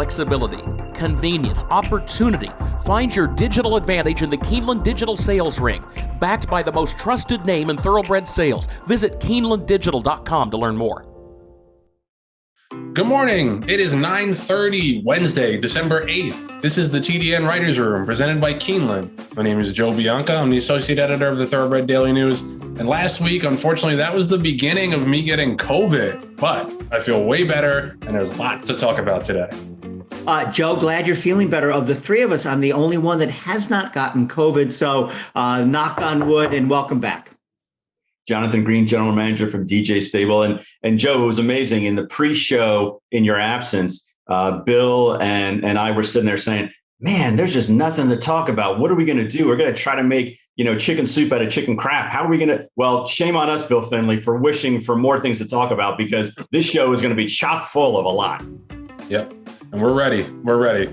Flexibility, convenience, opportunity. Find your digital advantage in the Keeneland Digital Sales Ring. Backed by the most trusted name in thoroughbred sales. Visit KeenelandDigital.com to learn more. Good morning. It is 9:30, Wednesday, December 8th. This is the TDN Writers Room, presented by Keeneland. My name is Joe Bianca. I'm the associate editor of the Thoroughbred Daily News. And last week, unfortunately, that was the beginning of me getting COVID. But I feel way better, and there's lots to talk about today. Joe, glad you're feeling better. Of the three of us, I'm the only one that has not gotten COVID. So knock on wood and welcome back. Jonathan Green, general manager from DJ Stable. And Joe, it was amazing. In the pre-show, in your absence, Bill and I were sitting there saying, man, there's just nothing to talk about. What are we going to do? We're going to try to make, chicken soup out of chicken crap. How are we going to? Well, shame on us, Bill Finley, for wishing for more things to talk about, because this show is going to be chock full of a lot. Yep. And we're ready. I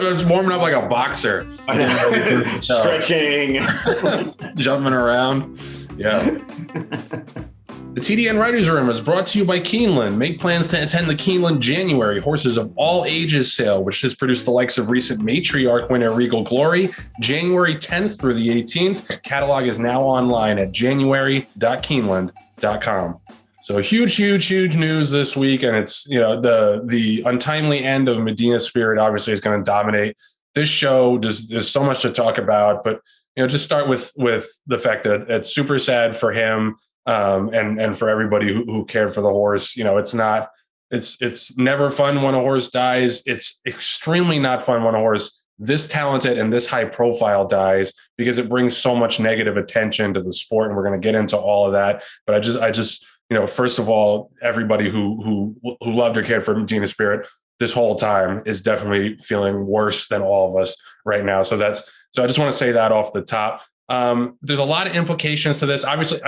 was warming up like a boxer. I know. Stretching. Jumping around. Yeah. The TDN Writers Room is brought to you by Keeneland. Make plans to attend the Keeneland January Horses of All Ages sale, which has produced the likes of recent Matriarch winner Regal Glory, January 10th through the 18th. Catalog is now online at january.keeneland.com. So huge news this week, and it's the untimely end of Medina Spirit obviously is going to dominate this show. There's so much to talk about, but just start with the fact that it's super sad for him and for everybody who cared for the horse. It's never fun when a horse dies. It's extremely not fun when a horse this talented and this high profile dies, because it brings so much negative attention to the sport, and we're going to get into all of that. But I just first of all, everybody who loved or cared for Medina Spirit this whole time is definitely feeling worse than all of us right now. So I just want to say that off the top. There's a lot of implications to this. Obviously,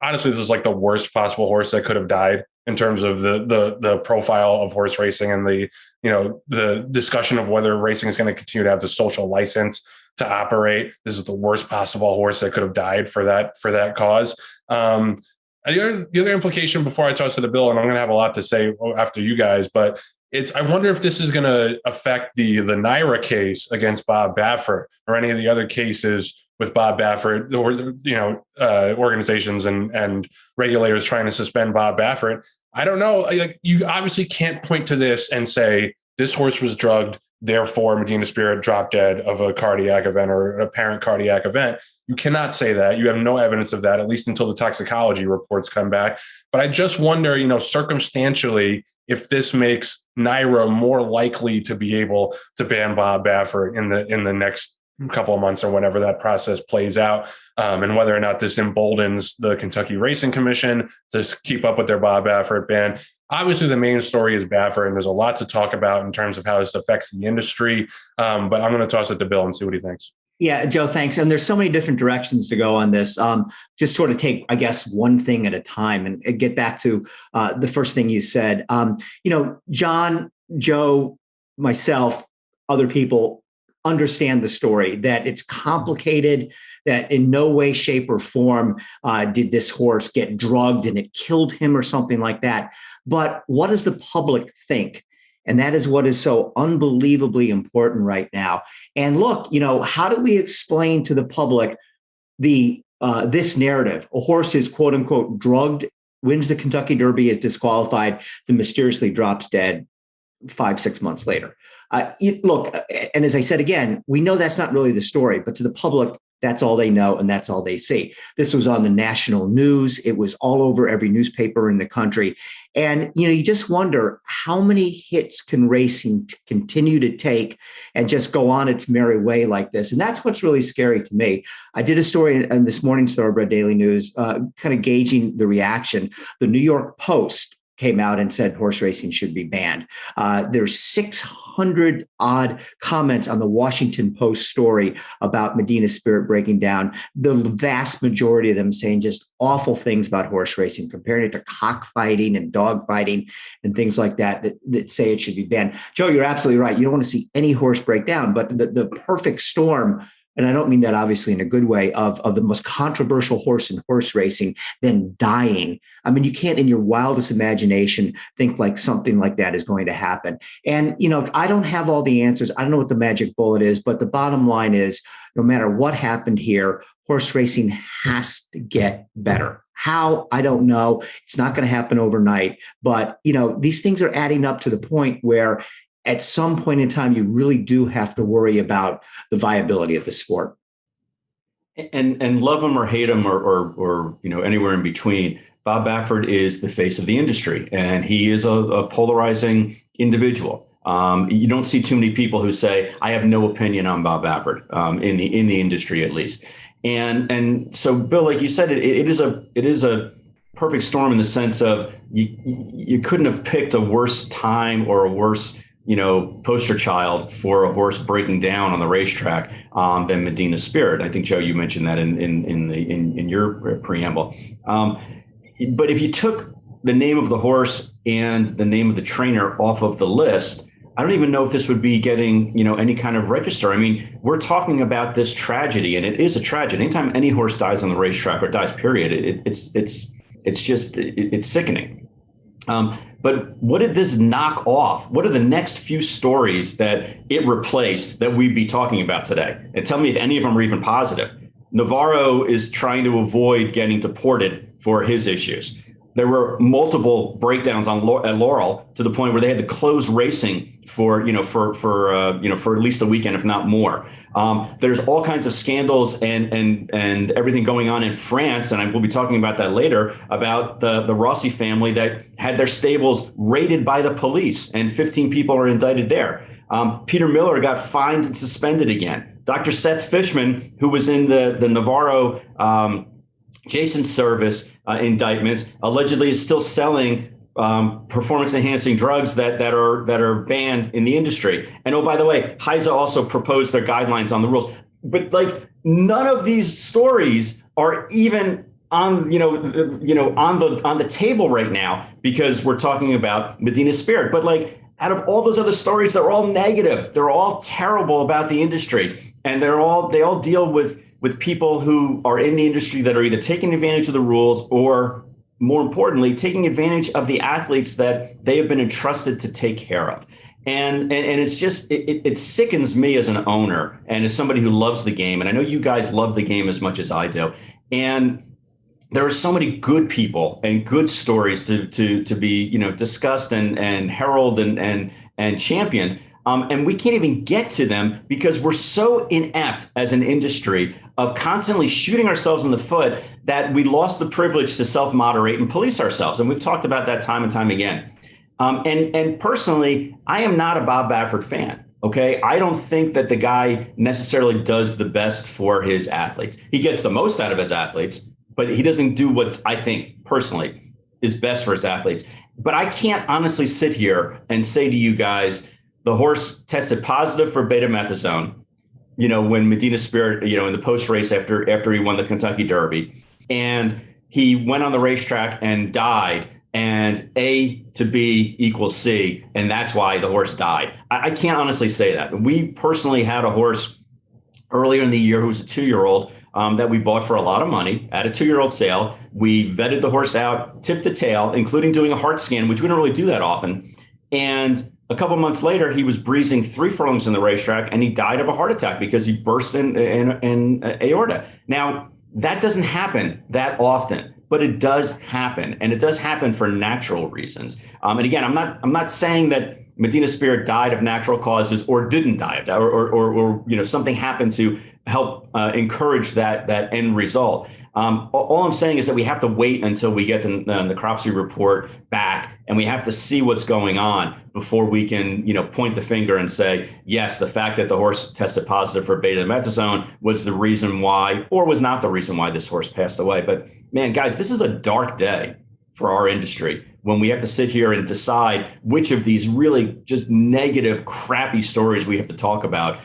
honestly, this is like the worst possible horse that could have died in terms of the profile of horse racing and the discussion of whether racing is going to continue to have the social license to operate. This is the worst possible horse that could have died for that cause. The other implication, before I toss it to Bill, and I'm going to have a lot to say after you guys, but I wonder if this is going to affect the Naira case against Bob Baffert or any of the other cases with Bob Baffert, or organizations and regulators trying to suspend Bob Baffert. I don't know. Like, you obviously can't point to this and say this horse was drugged, therefore Medina Spirit dropped dead of a cardiac event or an apparent cardiac event. You cannot say that. You have no evidence of that, at least until the toxicology reports come back. But I just wonder, circumstantially, if this makes Naira more likely to be able to ban Bob Baffert in the next couple of months or whenever that process plays out, and whether or not this emboldens the Kentucky Racing Commission to keep up with their Bob Baffert ban. Obviously, the main story is Baffert, and there's a lot to talk about in terms of how this affects the industry. But I'm going to toss it to Bill and see what he thinks. Yeah, Joe, thanks. And there's so many different directions to go on this. Just sort of take, I guess, one thing at a time and get back to the first thing you said. John, Joe, myself, other people understand the story, that it's complicated, that in no way, shape, or form did this horse get drugged and it killed him or something like that. But what does the public think? And that is what is so unbelievably important right now. And look, how do we explain to the public this narrative? A horse is quote unquote drugged, wins the Kentucky Derby, is disqualified, then mysteriously drops dead 5-6 months later. Look, and as I said again, we know that's not really the story, but to the public, that's all they know and that's all they see. This was on the national news. It was all over every newspaper in the country. And, you just wonder how many hits can racing continue to take and just go on its merry way like this. And that's what's really scary to me. I did a story in this morning's Thoroughbred Daily News, kind of gauging the reaction. The New York Post came out and said horse racing should be banned. There's 600 odd comments on the Washington Post story about Medina Spirit breaking down. The vast majority of them saying just awful things about horse racing, comparing it to cockfighting and dog fighting and things like that say it should be banned. Joe, you're absolutely right. You don't want to see any horse break down, but the perfect storm and I don't mean that obviously in a good way, of the most controversial horse in horse racing, then dying. I mean, you can't in your wildest imagination think like something like that is going to happen. And, I don't have all the answers. I don't know what the magic bullet is, but the bottom line is no matter what happened here, horse racing has to get better. How? I don't know. It's not going to happen overnight, but these things are adding up to the point where at some point in time, you really do have to worry about the viability of the sport. And love him or hate him or anywhere in between, Bob Baffert is the face of the industry, and he is a polarizing individual. You don't see too many people who say, I have no opinion on Bob Baffert in the industry, at least. And so, Bill, like you said, it is a perfect storm in the sense of you couldn't have picked a worse time or a worse poster child for a horse breaking down on the racetrack than Medina Spirit. I think, Joe, you mentioned that in your preamble. But if you took the name of the horse and the name of the trainer off of the list, I don't even know if this would be getting, any kind of register. I mean, we're talking about this tragedy, and it is a tragedy. Anytime any horse dies on the racetrack or dies, period, it's sickening. But what did this knock off? What are the next few stories that it replaced that we'd be talking about today? And tell me if any of them are even positive. Navarro is trying to avoid getting deported for his issues. There were multiple breakdowns at Laurel to the point where they had to close racing for at least a weekend, if not more. There's all kinds of scandals and everything going on in France, and we'll be talking about that later, about the Rossi family that had their stables raided by the police, and 15 people are indicted there. Peter Miller got fined and suspended again. Dr. Seth Fishman, who was in the Navarro Jason Service indictments, allegedly is still selling performance-enhancing drugs that are banned in the industry. And oh, by the way, HISA also proposed their guidelines on the rules. But none of these stories are even on the table right now, because we're talking about Medina Spirit. But out of all those other stories, they're all negative. They're all terrible about the industry, and they all deal with people who are in the industry that are either taking advantage of the rules or, more importantly, taking advantage of the athletes that they have been entrusted to take care of. And it's just, it sickens me as an owner and as somebody who loves the game. And I know you guys love the game as much as I do. And there are so many good people and good stories to be, discussed and heralded and championed. And we can't even get to them because we're so inept as an industry of constantly shooting ourselves in the foot that we lost the privilege to self-moderate and police ourselves. And we've talked about that time and time again. And personally, I am not a Bob Baffert fan. Okay. I don't think that the guy necessarily does the best for his athletes. He gets the most out of his athletes, but he doesn't do what I think personally is best for his athletes. But I can't honestly sit here and say to you guys, the horse tested positive for betamethasone, when Medina Spirit, in the post race after he won the Kentucky Derby, and he went on the racetrack and died, and A to B equals C, and that's why the horse died. I can't honestly say that. We personally had a horse earlier in the year who was a 2-year-old that we bought for a lot of money at a 2-year-old sale. We vetted the horse out, tip to tail, including doing a heart scan, which we don't really do that often. And a couple months later, he was breezing 3 furlongs in the racetrack, and he died of a heart attack because he burst in aorta. Now, that doesn't happen that often, but it does happen, and it does happen for natural reasons. And again, I'm not saying that Medina Spirit died of natural causes or didn't die of that, or something happened to help encourage that end result. All I'm saying is that we have to wait until we get the Cropsey report back, and we have to see what's going on before we can, point the finger and say, yes, the fact that the horse tested positive for betamethasone was the reason why, or was not the reason why this horse passed away. But man, guys, this is a dark day for our industry when we have to sit here and decide which of these really just negative, crappy stories we have to talk about,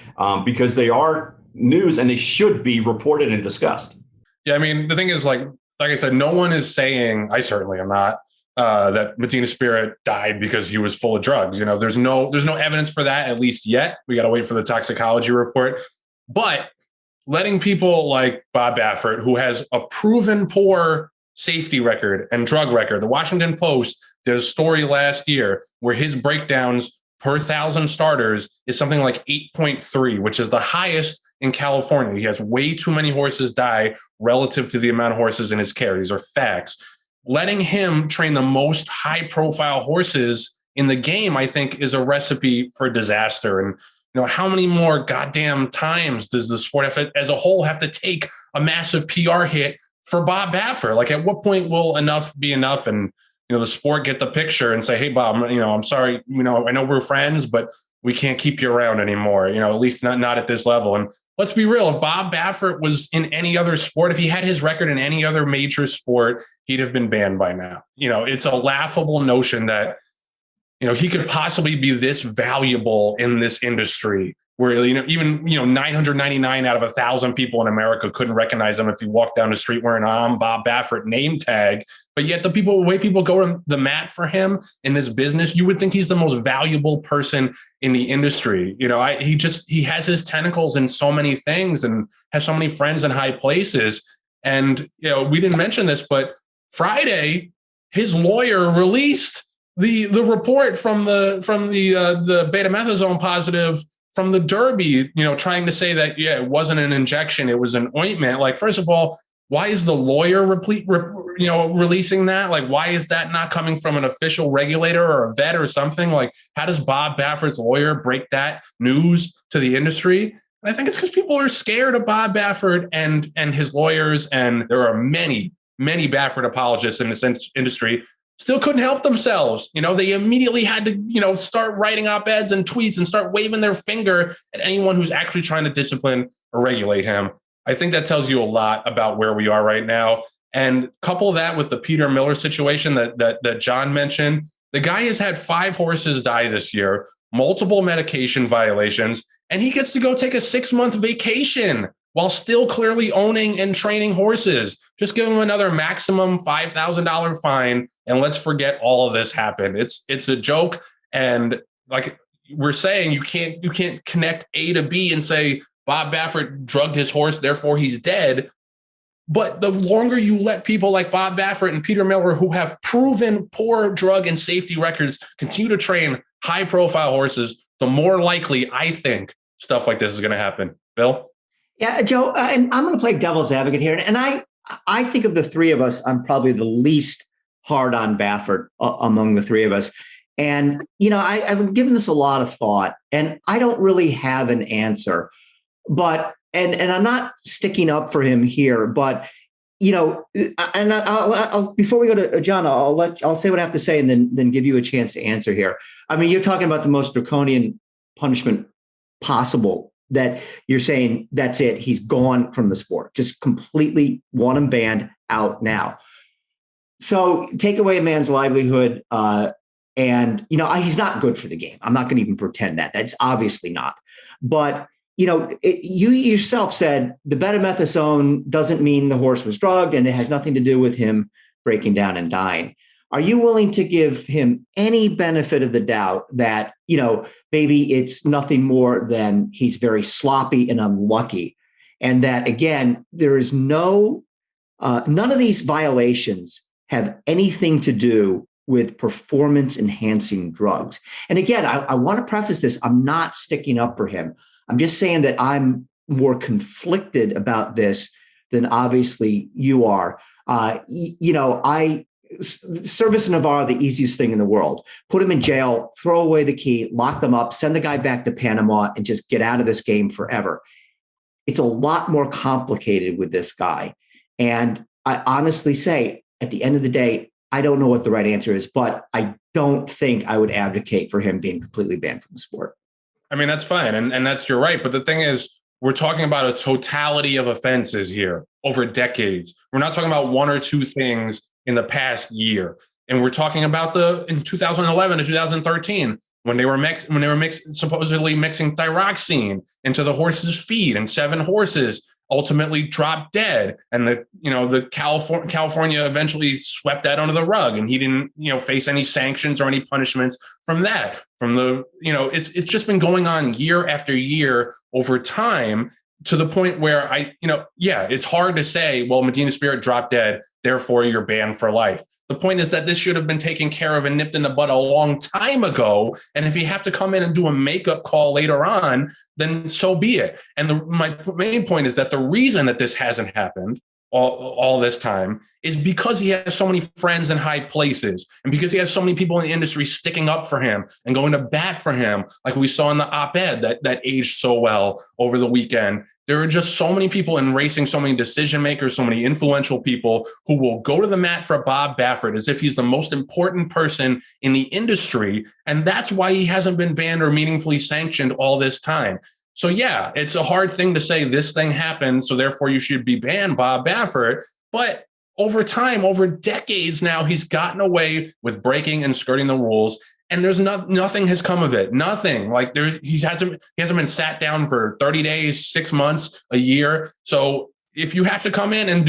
because they are news and they should be reported and discussed. Yeah, I mean, the thing is, like I said, no one is saying, I certainly am not, that Medina Spirit died because he was full of drugs. There's no evidence for that, at least yet. We got to wait for the toxicology report. But letting people like Bob Baffert, who has a proven poor safety record and drug record. The Washington Post did a story last year where his breakdowns per 1,000 starters is something like 8.3, which is the highest in California. He has way too many horses die relative to the amount of horses in his care. These are facts. Letting him train the most high-profile horses in the game, I think, is a recipe for disaster. And how many more goddamn times does the sport as a whole have to take a massive PR hit for Bob Baffert? Like, at what point will enough be enough? And the sport get the picture and say, hey, Bob, I'm sorry, I know we're friends, but we can't keep you around anymore, at least not at this level. And let's be real, if Bob Baffert was in any other sport, if he had his record in any other major sport, he'd have been banned by now. It's a laughable notion that, he could possibly be this valuable in this industry where, even 999 out of 1,000 people in America couldn't recognize him if he walked down the street wearing an Bob Baffert name tag. But yet the way people go to the mat for him in this business, you would think he's the most valuable person in the industry. He has his tentacles in so many things and has so many friends in high places. And, we didn't mention this, but Friday, his lawyer released the report from the betamethasone positive from the Derby, trying to say that, it wasn't an injection, it was an ointment. Like, first of all, why is the lawyer releasing that? Like, why is that not coming from an official regulator or a vet or something? Like, how does Bob Baffert's lawyer break that news to the industry? And I think it's because people are scared of Bob Baffert and his lawyers. And there are many, many Baffert apologists in this industry still couldn't help themselves. They immediately had to, start writing op-eds and tweets and start waving their finger at anyone who's actually trying to discipline or regulate him. I think that tells you a lot about where we are right now. And couple that with the Peter Miller situation that John mentioned. The guy has had 5 horses die this year, multiple medication violations, and he gets to go take a 6-month vacation while still clearly owning and training horses. Just give him another maximum $5,000 fine, and let's forget all of this happened. It's a joke, and like we're saying, you can't connect A to B and say Bob Baffert drugged his horse, therefore he's dead. But the longer you let people like Bob Baffert and Peter Miller, who have proven poor drug and safety records, continue to train high-profile horses, the more likely I think stuff like this is going to happen. Bill? Yeah, Joe, and I'm going to play devil's advocate here. And I think of the three of us, I'm probably the least hard on Baffert among the three of us. And, I've been giving this a lot of thought, and I don't really have an answer. But, and I'm not sticking up for him here, but, and I'll before we go to John, I'll say what I have to say and then give you a chance to answer here. I mean, you're talking about the most draconian punishment possible, that you're saying that's it. He's gone from the sport, just completely want him banned, out now. So take away a man's livelihood. And, he's not good for the game. I'm not going to even pretend that. That's obviously not. But, you yourself said the betamethasone doesn't mean the horse was drugged, and it has nothing to do with him breaking down and dying. Are you willing to give him any benefit of the doubt that, maybe it's nothing more than he's very sloppy and unlucky, and that, again, there is none of these violations have anything to do with performance enhancing drugs? And again, I want to preface this. I'm not sticking up for him. I'm just saying that I'm more conflicted about this than obviously you are. Service in Navarre, the easiest thing in the world. Put him in jail, throw away the key, lock them up, send the guy back to Panama, and just get out of this game forever. It's a lot more complicated with this guy. And I honestly say, at the end of the day, I don't know what the right answer is, but I don't think I would advocate for him being completely banned from the sport. I mean, that's fine. And that's, you're right. But the thing is, we're talking about a totality of offenses here over decades. We're not talking about one or two things in the past year. And we're talking about in 2011 to 2013, when they were supposedly mixing thyroxine into the horse's feed, and 7 horses ultimately dropped dead. And the California eventually swept that under the rug, and he didn't, face any sanctions or any punishments from that. It's just been going on year after year over time. to the point where it's hard to say, well, Medina Spirit dropped dead, therefore you're banned for life. The point is that this should have been taken care of and nipped in the bud a long time ago. And if you have to come in and do a makeup call later on, then so be it. And my main point is that the reason that this hasn't happened all this time is because he has so many friends in high places, and because he has so many people in the industry sticking up for him and going to bat for him, like we saw in the op-ed that aged so well over the weekend. There are just so many people in racing, so many decision makers, so many influential people who will go to the mat for Bob Baffert as if he's the most important person in the industry. And that's why he hasn't been banned or meaningfully sanctioned all this time. So, yeah, it's a hard thing to say this thing happened, so therefore you should be banned, Bob Baffert. But over time, over decades now, he's gotten away with breaking and skirting the rules. And there's nothing has come of it. Nothing. Like he hasn't been sat down for 30 days, 6 months, a year. So if you have to come in and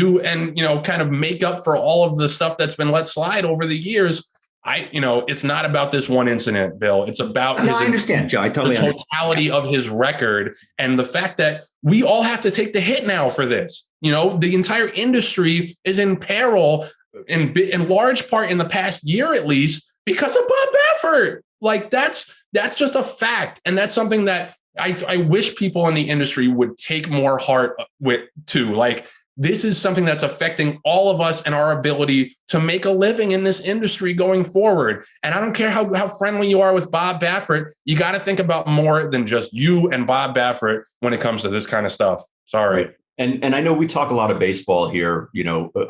kind of make up for all of the stuff that's been let slide over the years, it's not about this one incident, Bill. It's about I understand, Joe. I totally the totality of his record and the fact that we all have to take the hit now for this. The entire industry is in peril in large part in the past year, at least, because of Bob Baffert. Like that's just a fact. And that's something that I wish people in the industry would take more heart with too. Like, this is something that's affecting all of us and our ability to make a living in this industry going forward. And I don't care how friendly you are with Bob Baffert. You got to think about more than just you and Bob Baffert when it comes to this kind of stuff. Sorry. Right. And I know we talk a lot of baseball here,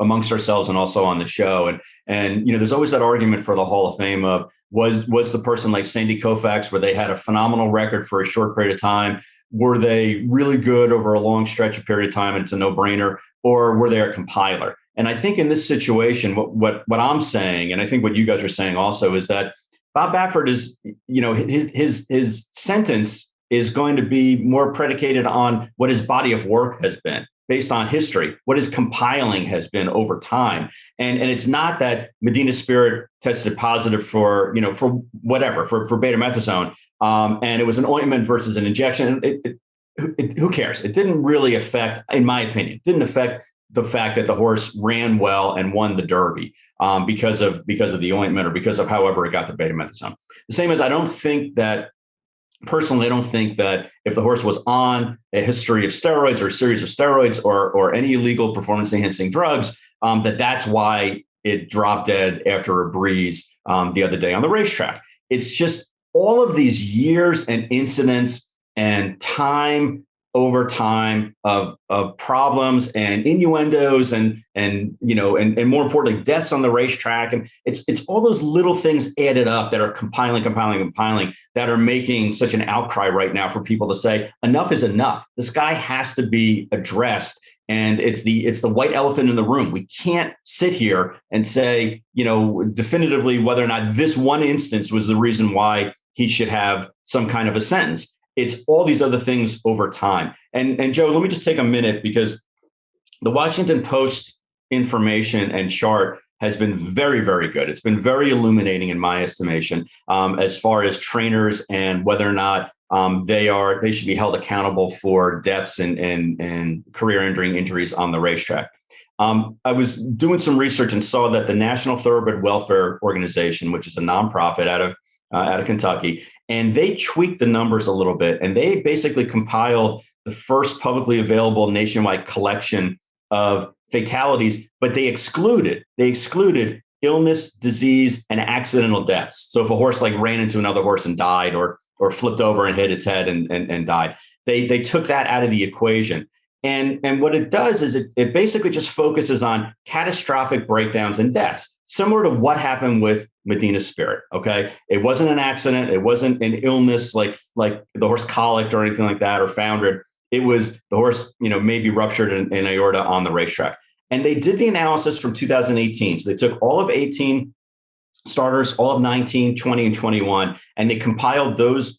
amongst ourselves and also on the show. And there's always that argument for the Hall of Fame of was the person like Sandy Koufax, where they had a phenomenal record for a short period of time. Were they really good over a long stretch of period of time? And it's a no-brainer. Or were they a compiler? And I think in this situation, what I'm saying, and I think what you guys are saying also, is that Bob Baffert is, his sentence is going to be more predicated on what his body of work has been, based on history, what his compiling has been over time. And it's not that Medina Spirit tested positive for betamethasone, and it was an ointment versus an injection. Who cares? It didn't really affect, in my opinion, didn't affect the fact that the horse ran well and won the Derby because of the ointment or because of however it got the betamethasone. The same as I don't think that if the horse was on a history of steroids or a series of steroids or any illegal performance enhancing drugs, that's why it dropped dead after a breeze the other day on the racetrack. It's just all of these years and incidents and time over time of problems and innuendos and more importantly, deaths on the racetrack. And it's all those little things added up that are compiling that are making such an outcry right now for people to say enough is enough. This guy has to be addressed. And it's the white elephant in the room. We can't sit here and say, definitively whether or not this one instance was the reason why he should have some kind of a sentence. It's all these other things over time. And Joe, let me just take a minute, because the Washington Post information and chart has been very, very good. It's been very illuminating in my estimation, as far as trainers and whether or not they should be held accountable for deaths and career-ending injuries on the racetrack. I was doing some research and saw that the National Thoroughbred Welfare Organization, which is a nonprofit out of Kentucky, and they tweaked the numbers a little bit, and they basically compiled the first publicly available nationwide collection of fatalities, but they excluded illness, disease, and accidental deaths. So if a horse like ran into another horse and died, or flipped over and hit its head and died, they took that out of the equation. And what it does is it basically just focuses on catastrophic breakdowns and deaths, similar to what happened with Medina Spirit. Okay. It wasn't an accident. It wasn't an illness like the horse colicked or anything like that, or foundered. It was the horse, maybe ruptured an aorta on the racetrack. And they did the analysis from 2018. So they took all of 18 starters, all of 19, 20, and 21, and they compiled those,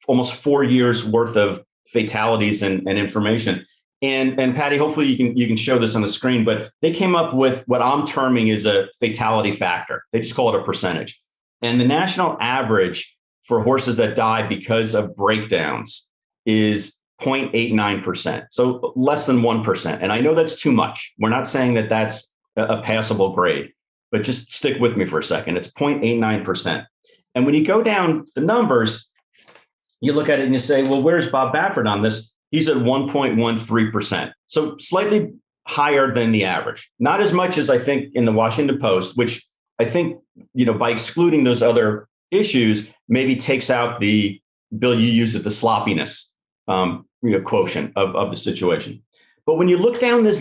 almost 4 years worth of fatalities and information. And Patty, hopefully you can show this on the screen, but they came up with what I'm terming is a fatality factor. They just call it a percentage. And the national average for horses that die because of breakdowns is 0.89%. So less than 1%. And I know that's too much. We're not saying that that's a passable grade, but just stick with me for a second. It's 0.89%. And when you go down the numbers, you look at it and you say, well, where's Bob Baffert on this? He's at 1.13%. So slightly higher than the average. Not as much as I think in the Washington Post, which I think, by excluding those other issues, maybe takes out the, Bill, you used it, the sloppiness quotient of the situation. But when you look down this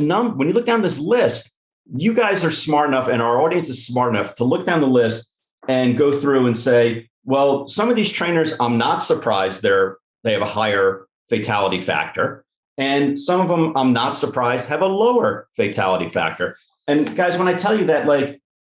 list, you guys are smart enough, and our audience is smart enough to look down the list and go through and say, well, some of these trainers, I'm not surprised they have a higher fatality factor. And some of them, I'm not surprised, have a lower fatality factor. And guys, when I tell you that,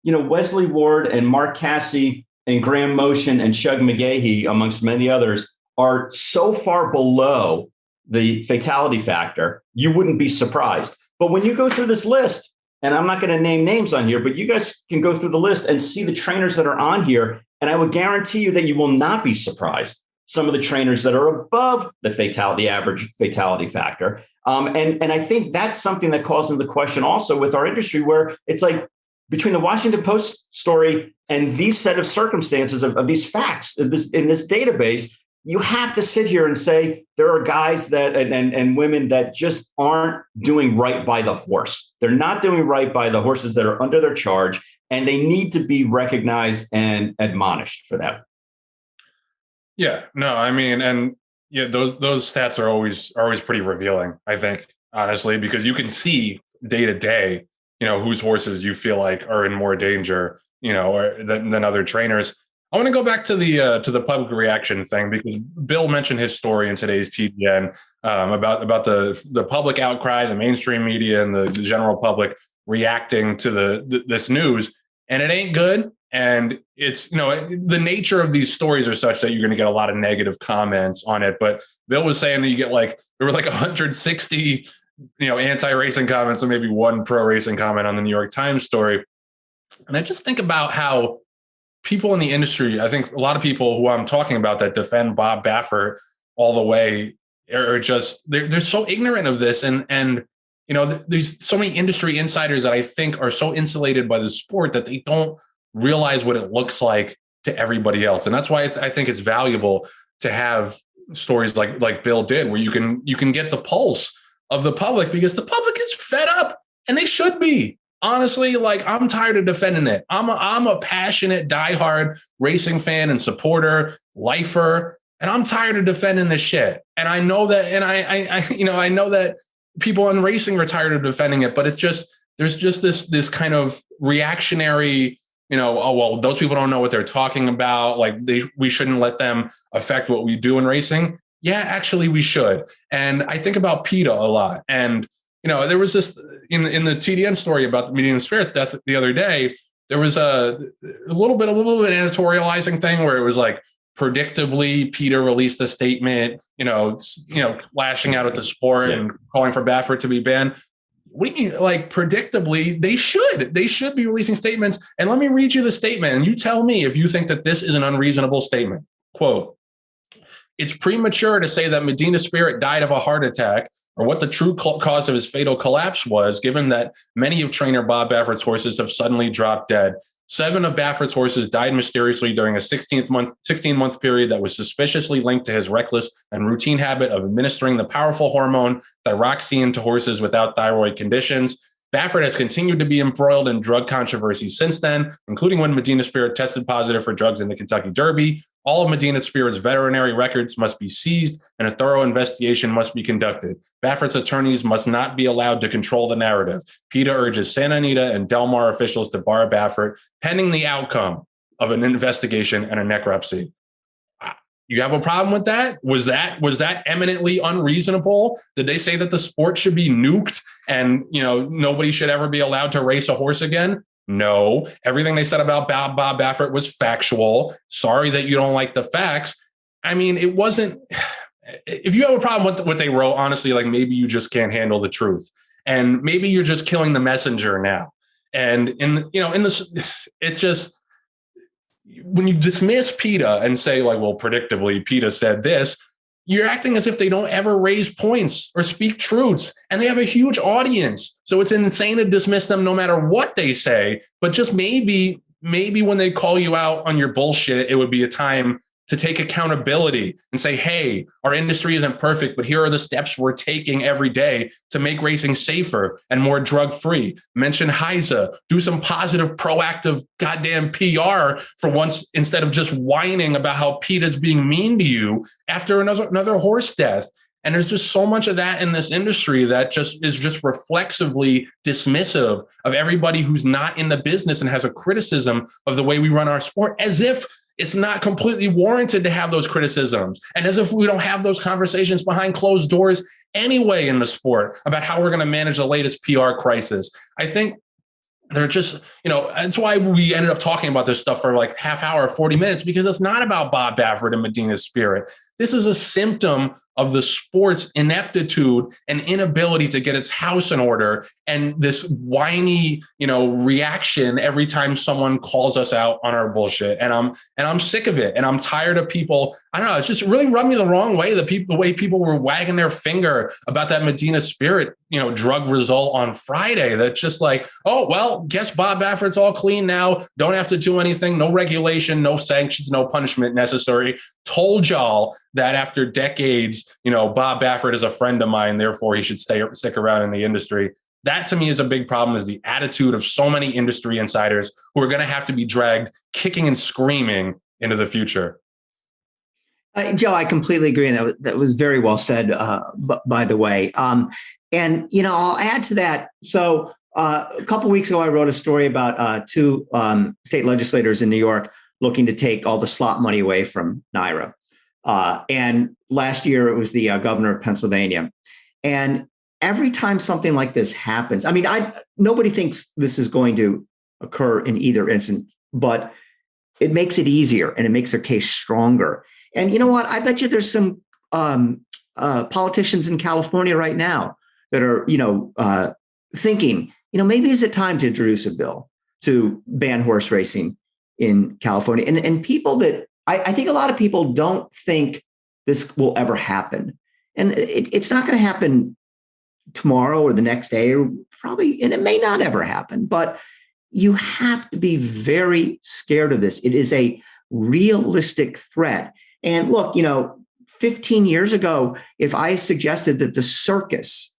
Wesley Ward and Mark Cassie and Graham Motion and Shug McGahee, amongst many others, are so far below the fatality factor, you wouldn't be surprised. But when you go through this list, and I'm not going to name names on here, but you guys can go through the list and see the trainers that are on here. And I would guarantee you that you will not be surprised. Some of the trainers that are above the average fatality factor. And I think that's something that calls into question also with our industry, where it's like between the Washington Post story and these set of circumstances of these facts in this database, you have to sit here and say there are guys that and women that just aren't doing right by the horse. They're not doing right by the horses that are under their charge, and they need to be recognized and admonished for that. Yeah, no, I mean, and those stats are always pretty revealing, I think, honestly, because you can see day to day, whose horses you feel like are in more danger, than other trainers. I want to go back to the public reaction thing, because Bill mentioned his story in today's TDN about the public outcry, the mainstream media, and the general public reacting to this news, and it ain't good. And it's, the nature of these stories are such that you're going to get a lot of negative comments on it. But Bill was saying that you get there were 160, anti-racing comments and maybe one pro-racing comment on the New York Times story. And I just think about how people in the industry, I think a lot of people who I'm talking about that defend Bob Baffert all the way are just, they're so ignorant of this. And there's so many industry insiders that I think are so insulated by the sport that they don't realize what it looks like to everybody else. And that's why I think it's valuable to have stories like Bill did, where you can get the pulse of the public, because the public is fed up, and they should be. Honestly, I'm tired of defending it. I'm a passionate, diehard racing fan and supporter, lifer, and I'm tired of defending this shit. And I know that, and I know that people in racing are tired of defending it, but it's just, there's just this kind of reactionary, oh, well, those people don't know what they're talking about. We shouldn't let them affect what we do in racing. Yeah, actually we should. And I think about PETA a lot. And, there was this in the TDN story about the Medina Spirit's death the other day, there was a little bit editorializing thing where it was predictably PETA released a statement, lashing out at the sport and calling for Baffert to be banned. What do you mean? Predictably, they should be releasing statements. And let me read you the statement, and you tell me if you think that this is an unreasonable statement. Quote, "It's premature to say that Medina Spirit died of a heart attack or what the true cause of his fatal collapse was, given that many of trainer Bob Baffert's horses have suddenly dropped dead. 7 of Baffert's horses died mysteriously during a 16-month period that was suspiciously linked to his reckless and routine habit of administering the powerful hormone thyroxine to horses without thyroid conditions. Baffert has continued to be embroiled in drug controversy since then, including when Medina Spirit tested positive for drugs in the Kentucky Derby. All of Medina Spirit's veterinary records must be seized, and a thorough investigation must be conducted. Baffert's attorneys must not be allowed to control the narrative. PETA urges Santa Anita and Del Mar officials to bar Baffert pending the outcome of an investigation and a necropsy." You have a problem with that? Was that eminently unreasonable? Did they say that the sport should be nuked and nobody should ever be allowed to race a horse again? No. Everything they said about Bob Baffert was factual. Sorry that you don't like the facts. I mean, it wasn't. If you have a problem with what they wrote, honestly, maybe you just can't handle the truth, and maybe you're just killing the messenger now. And in this, it's just, when you dismiss PETA and say well, predictably PETA said this, you're acting as if they don't ever raise points or speak truths, and they have a huge audience. So it's insane to dismiss them no matter what they say. But just maybe when they call you out on your bullshit, it would be a time to take accountability and say, hey, our industry isn't perfect, but here are the steps we're taking every day to make racing safer and more drug-free. Mention HISA, do some positive, proactive goddamn PR for once, instead of just whining about how PETA's being mean to you after another horse death. And there's just so much of that in this industry that just is just reflexively dismissive of everybody who's not in the business and has a criticism of the way we run our sport, as if it's not completely warranted to have those criticisms, and as if we don't have those conversations behind closed doors anyway in the sport about how we're going to manage the latest PR crisis. I think they're just, that's why we ended up talking about this stuff for like half hour, 40 minutes, because it's not about Bob Baffert and Medina Spirit. This is a symptom of the sport's ineptitude and inability to get its house in order, and this whiny, reaction every time someone calls us out on our bullshit. And I'm sick of it. And I'm tired of people. I don't know. It's just really rubbed me the wrong way. The way people were wagging their finger about that Medina Spirit, drug result on Friday. That's just like, oh, well, guess Bob Baffert's all clean now. Don't have to do anything. No regulation, no sanctions, no punishment necessary. Told y'all that after decades, Bob Baffert is a friend of mine, therefore he should stick around in the industry. That to me is a big problem, is the attitude of so many industry insiders who are going to have to be dragged kicking and screaming into the future. Joe, I completely agree. And that was very well said, by the way. And, I'll add to that. So a couple of weeks ago, I wrote a story about two state legislators in New York looking to take all the slot money away from NYRA. And last year, it was the governor of Pennsylvania. And every time something like this happens, nobody thinks this is going to occur in either instance, but it makes it easier and it makes their case stronger. And you know what? I bet you there's some politicians in California right now that are, thinking, maybe is it time to introduce a bill to ban horse racing in California? And people that I think a lot of people don't think this will ever happen. And it's not going to happen tomorrow or the next day, or probably, and it may not ever happen, but you have to be very scared of this. It is a realistic threat. And look, 15 years ago, if I suggested that the circus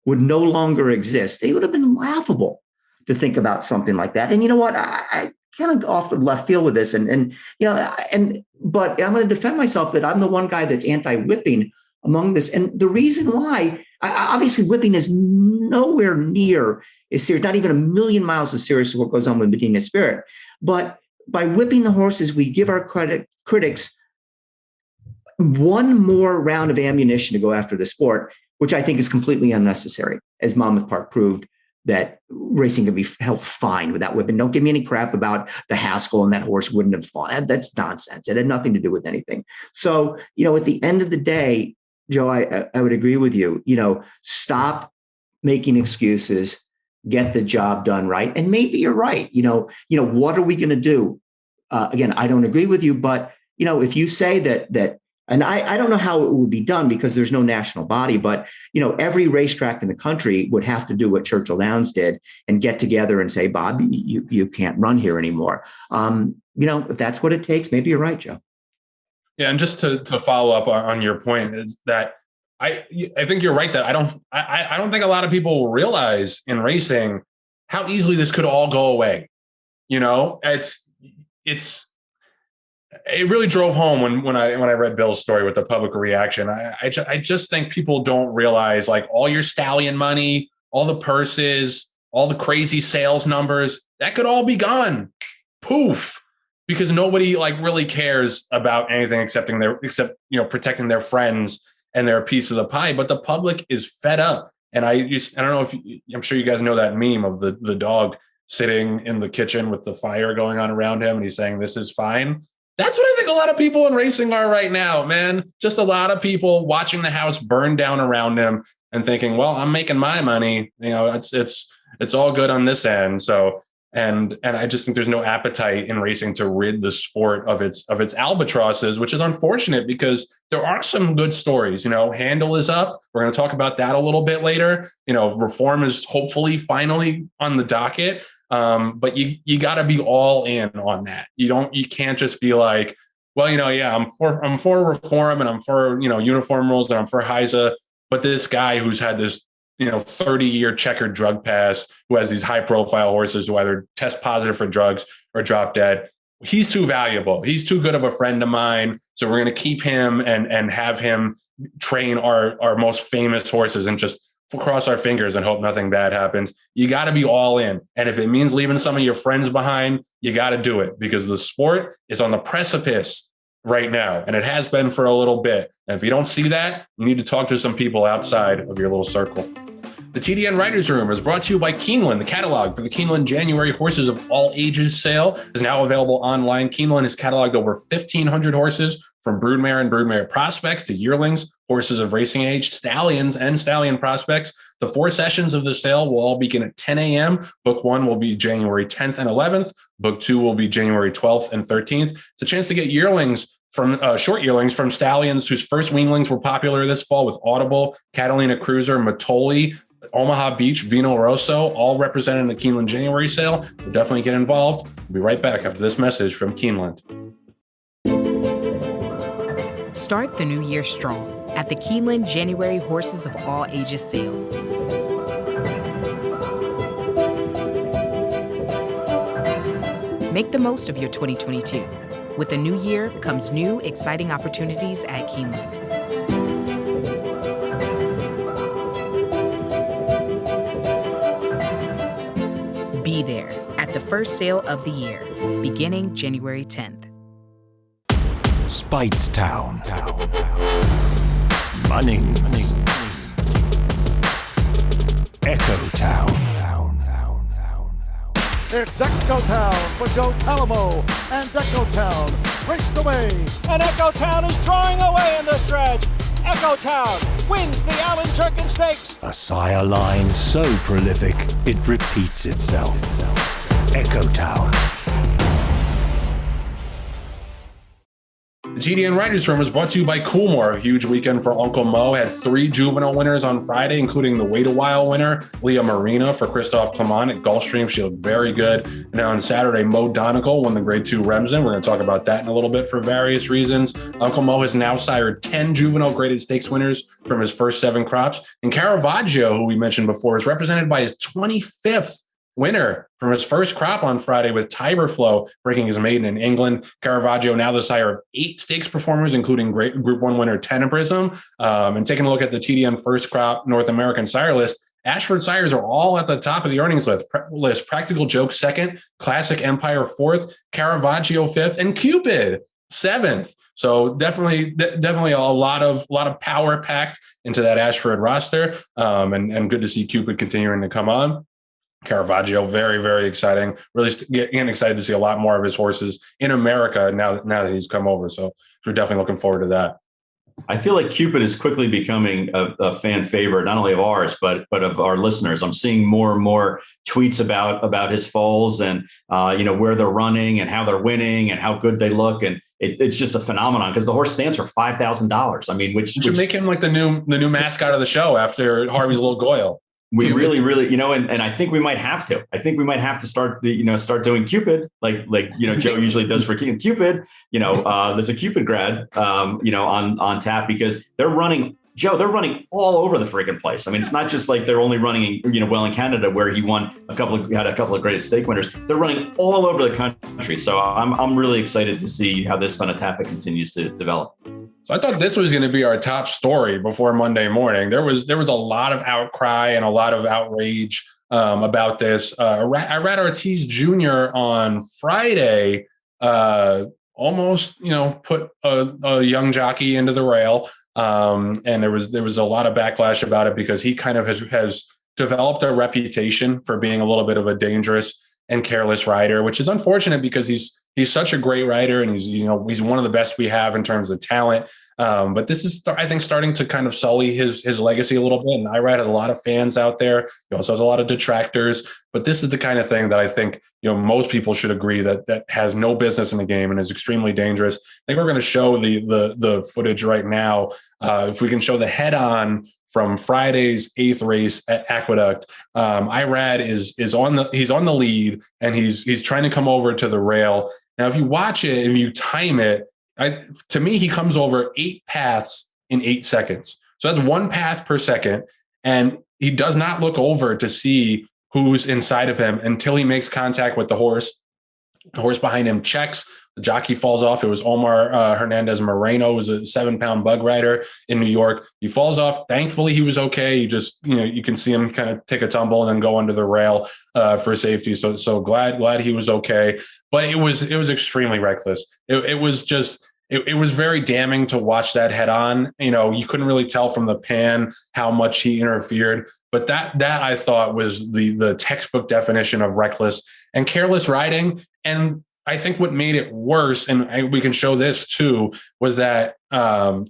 would no longer exist, they would have been laughable to think about something like that. And you know what? I kind of off the left field with this, but I'm going to defend myself that I'm the one guy that's anti-whipping among this. And the reason why, obviously, whipping is nowhere near as serious, not even a million miles as serious as what goes on with Medina Spirit. But by whipping the horses, we give our critics one more round of ammunition to go after the sport, which I think is completely unnecessary, as Monmouth Park proved that racing can be held fine without whipping. Don't give me any crap about the Haskell and that horse wouldn't have fought. That's nonsense. It had nothing to do with anything. So, at the end of the day, Joe, I would agree with you. Stop making excuses, get the job done right. And maybe you're right. What are we going to do? Again, I don't agree with you, but if you say that, and I don't know how it would be done because there's no national body, but every racetrack in the country would have to do what Churchill Downs did and get together and say, Bob, you can't run here anymore. If that's what it takes, maybe you're right, Joe. Yeah, and just to follow up on your point is that I think you're right that I don't think a lot of people will realize in racing how easily this could all go away. It really drove home when I read Bill's story with the public reaction. I just think people don't realize, like, all your stallion money, all the purses, all the crazy sales numbers, that could all be gone. Poof. Because nobody really cares about anything except protecting their friends and their piece of the pie. But the public is fed up. And I don't know I'm sure you guys know that meme of the dog sitting in the kitchen with the fire going on around him and he's saying, "This is fine." That's what I think a lot of people in racing are right now, man. Just a lot of people watching the house burn down around them and thinking, well, I'm making my money. It's all good on this end. So And I just think there's no appetite in racing to rid the sport of its albatrosses, which is unfortunate because there are some good stories. Handle is up. We're going to talk about that a little bit later. Reform is hopefully finally on the docket. But you got to be all in on that. You can't just be like, well, I'm for reform and I'm for, uniform rules and I'm for HISA. But this guy who's had this 30-year checkered drug pass, who has these high profile horses who either test positive for drugs or drop dead, he's too valuable. He's too good of a friend of mine. So we're going to keep him and have him train our most famous horses and just cross our fingers and hope nothing bad happens. You got to be all in. And if it means leaving some of your friends behind, you got to do it, because the sport is on the precipice right now. And it has been for a little bit. And if you don't see that, you need to talk to some people outside of your little circle. The TDN Writers Room is brought to you by Keeneland. The catalog for the Keeneland January Horses of All Ages sale is now available online. Keeneland has cataloged over 1,500 horses, from broodmare and broodmare prospects to yearlings, horses of racing age, stallions, and stallion prospects. The 4 sessions of the sale will all begin at 10 a.m. Book 1 will be January 10th and 11th. Book 2 will be January 12th and 13th. It's a chance to get yearlings from short yearlings from stallions whose first weanlings were popular this fall with Audible, Catalina Cruiser, Matoli, Omaha Beach, Vino Rosso, all represented in the Keeneland January sale. We'll definitely get involved. We'll be right back after this message from Keeneland. Start the new year strong at the Keeneland January Horses of All Ages sale. Make the most of your 2022. With a new year comes new, exciting opportunities at Keeneland. Be there at the first sale of the year, beginning January 10th. Speightstown. Munning. Echo Town. It's Echo Town for Joe Talamo, and Echo Town raced away. And Echo Town is drawing away in the stretch. Echo Town wins the Allen Jerkin Stakes. A sire line so prolific, it repeats itself. Echo Town. The TDN Writers Room is brought to you by Coolmore. A huge weekend for Uncle Mo. Had 3 juvenile winners on Friday, including the Wait a While winner, Leah Marina, for Christophe Clement at Gulfstream. She looked very good. And now on Saturday, Mo Donegal won the Grade 2 Remsen. We're going to talk about that in a little bit for various reasons. Uncle Mo has now sired 10 juvenile graded stakes winners from his first 7 crops. And Caravaggio, who we mentioned before, is represented by his 25th winner from his first crop on Friday, with Tiberflow breaking his maiden in England. Caravaggio now the sire of 8 stakes performers, including Group 1 winner Tenebrism. And taking a look at the TDN first crop North American sire list, Ashford sires are all at the top of the earnings list. Practical Joke 2nd, Classic Empire 4th, Caravaggio 5th, and Cupid 7th. So definitely a lot of power packed into that Ashford roster. And good to see Cupid continuing to come on. Caravaggio, very, very exciting. Really getting excited to see a lot more of his horses in America now that he's come over. So we're definitely looking forward to that. I feel like Cupid is quickly becoming a fan favorite, not only of ours, but of our listeners. I'm seeing more and more tweets about his foals and where they're running and how they're winning and how good they look. And it's just a phenomenon, because the horse stands for $5,000. I mean, which should make him like the new mascot of the show after Harvey's Little Goyle. We really, and I think we might have to. I think we might have to start doing Cupid, like Joe usually does for Cupid. There's a Cupid grad, on tap, because they're running. Joe, they're running all over the freaking place. I mean, it's not just like they're only running, in Canada, where he had a couple of great stake winners. They're running all over the country. So I'm really excited to see how this Son of Tappa continues to develop. So I thought this was going to be our top story before Monday morning. There was a lot of outcry and a lot of outrage about this. Irad Ortiz Jr. on Friday almost put a young jockey into the rail, and there was a lot of backlash about it, because he kind of has developed a reputation for being a little bit of a dangerous and careless rider, which is unfortunate, because he's such a great rider, and he's one of the best we have in terms of talent. But this is, I think, starting to kind of sully his legacy a little bit. And Irad has a lot of fans out there. He also has a lot of detractors. But this is the kind of thing that I think, most people should agree that has no business in the game and is extremely dangerous. I think we're going to show the footage right now. If we can show the head-on from Friday's 8th race at Aqueduct, Irad is on the lead, and he's trying to come over to the rail. Now, if you watch it and you time it, to me, he comes over 8 paths in 8 seconds. So that's 1 path per second. And he does not look over to see who's inside of him until he makes contact with the horse. The horse behind him checks. The jockey falls off. It was Omar Hernandez Moreno, who was a 7-pound bug rider in New York. He falls off. Thankfully, he was okay. He just, you can see him kind of take a tumble and then go under the rail for safety. So glad he was okay. But it was extremely reckless. It was just. It was very damning to watch that head on. You couldn't really tell from the pan how much he interfered, but that I thought was the textbook definition of reckless and careless riding. And I think what made it worse, and we can show this too, was that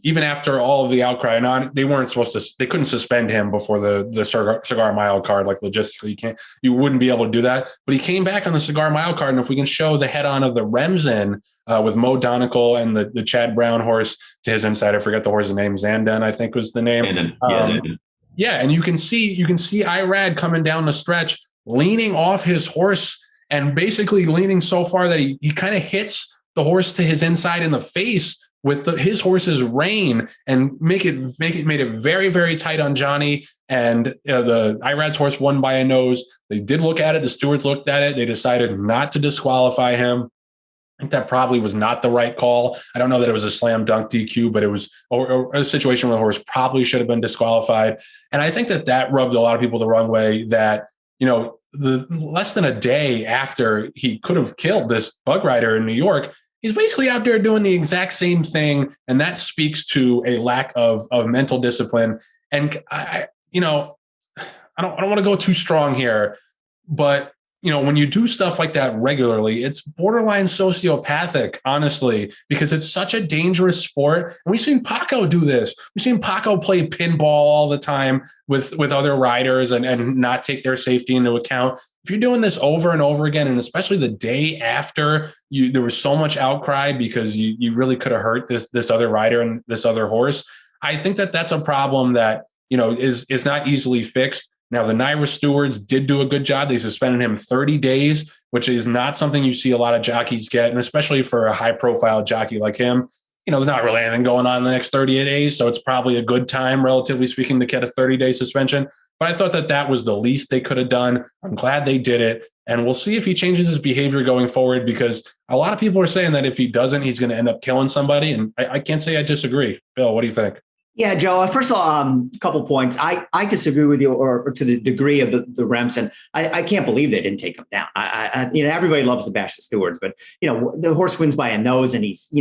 even after all of the outcry, and they couldn't suspend him before the Cigar Mile card. Like logistically, you wouldn't be able to do that. But he came back on the Cigar Mile card, and if we can show the head on of the Remsen with Mo Donegal and the Chad Brown horse to his inside, I forget the horse's name, Zandon, I think was the name. Zandon. Yeah, and you can see Irad coming down the stretch, leaning off his horse. And basically leaning so far that he kind of hits the horse to his inside in the face with his horse's rein, and made it very, very tight on Johnny. And the Irad's horse won by a nose. They did look at it. The stewards looked at it. They decided not to disqualify him. I think that probably was not the right call. I don't know that it was a slam dunk DQ, but it was a situation where the horse probably should have been disqualified. And I think that rubbed a lot of people the wrong way, that, the less than a day after he could have killed this bug rider in New York, he's basically out there doing the exact same thing. And that speaks to a lack of mental discipline. And I don't want to go too strong here, but when you do stuff like that regularly, it's borderline sociopathic, honestly, because it's such a dangerous sport. And we've seen Paco do this. We've seen Paco play pinball all the time with other riders and not take their safety into account. If you're doing this over and over again, and especially the day after there was so much outcry because you really could have hurt this other rider and this other horse, I think that's a problem that, is not easily fixed. Now, the NYRA stewards did do a good job. They suspended him 30 days, which is not something you see a lot of jockeys get, and especially for a high-profile jockey like him. There's not really anything going on in the next 38 days, so it's probably a good time, relatively speaking, to get a 30-day suspension. But I thought that was the least they could have done. I'm glad they did it, and we'll see if he changes his behavior going forward, because a lot of people are saying that if he doesn't, he's going to end up killing somebody, and I can't say I disagree. Bill, what do you think? Yeah, Joe, first of all, a couple points. I disagree with you, or to the degree of the Remsen. I can't believe they didn't take him down. Everybody loves to bash the stewards, but, the horse wins by a nose, and he's,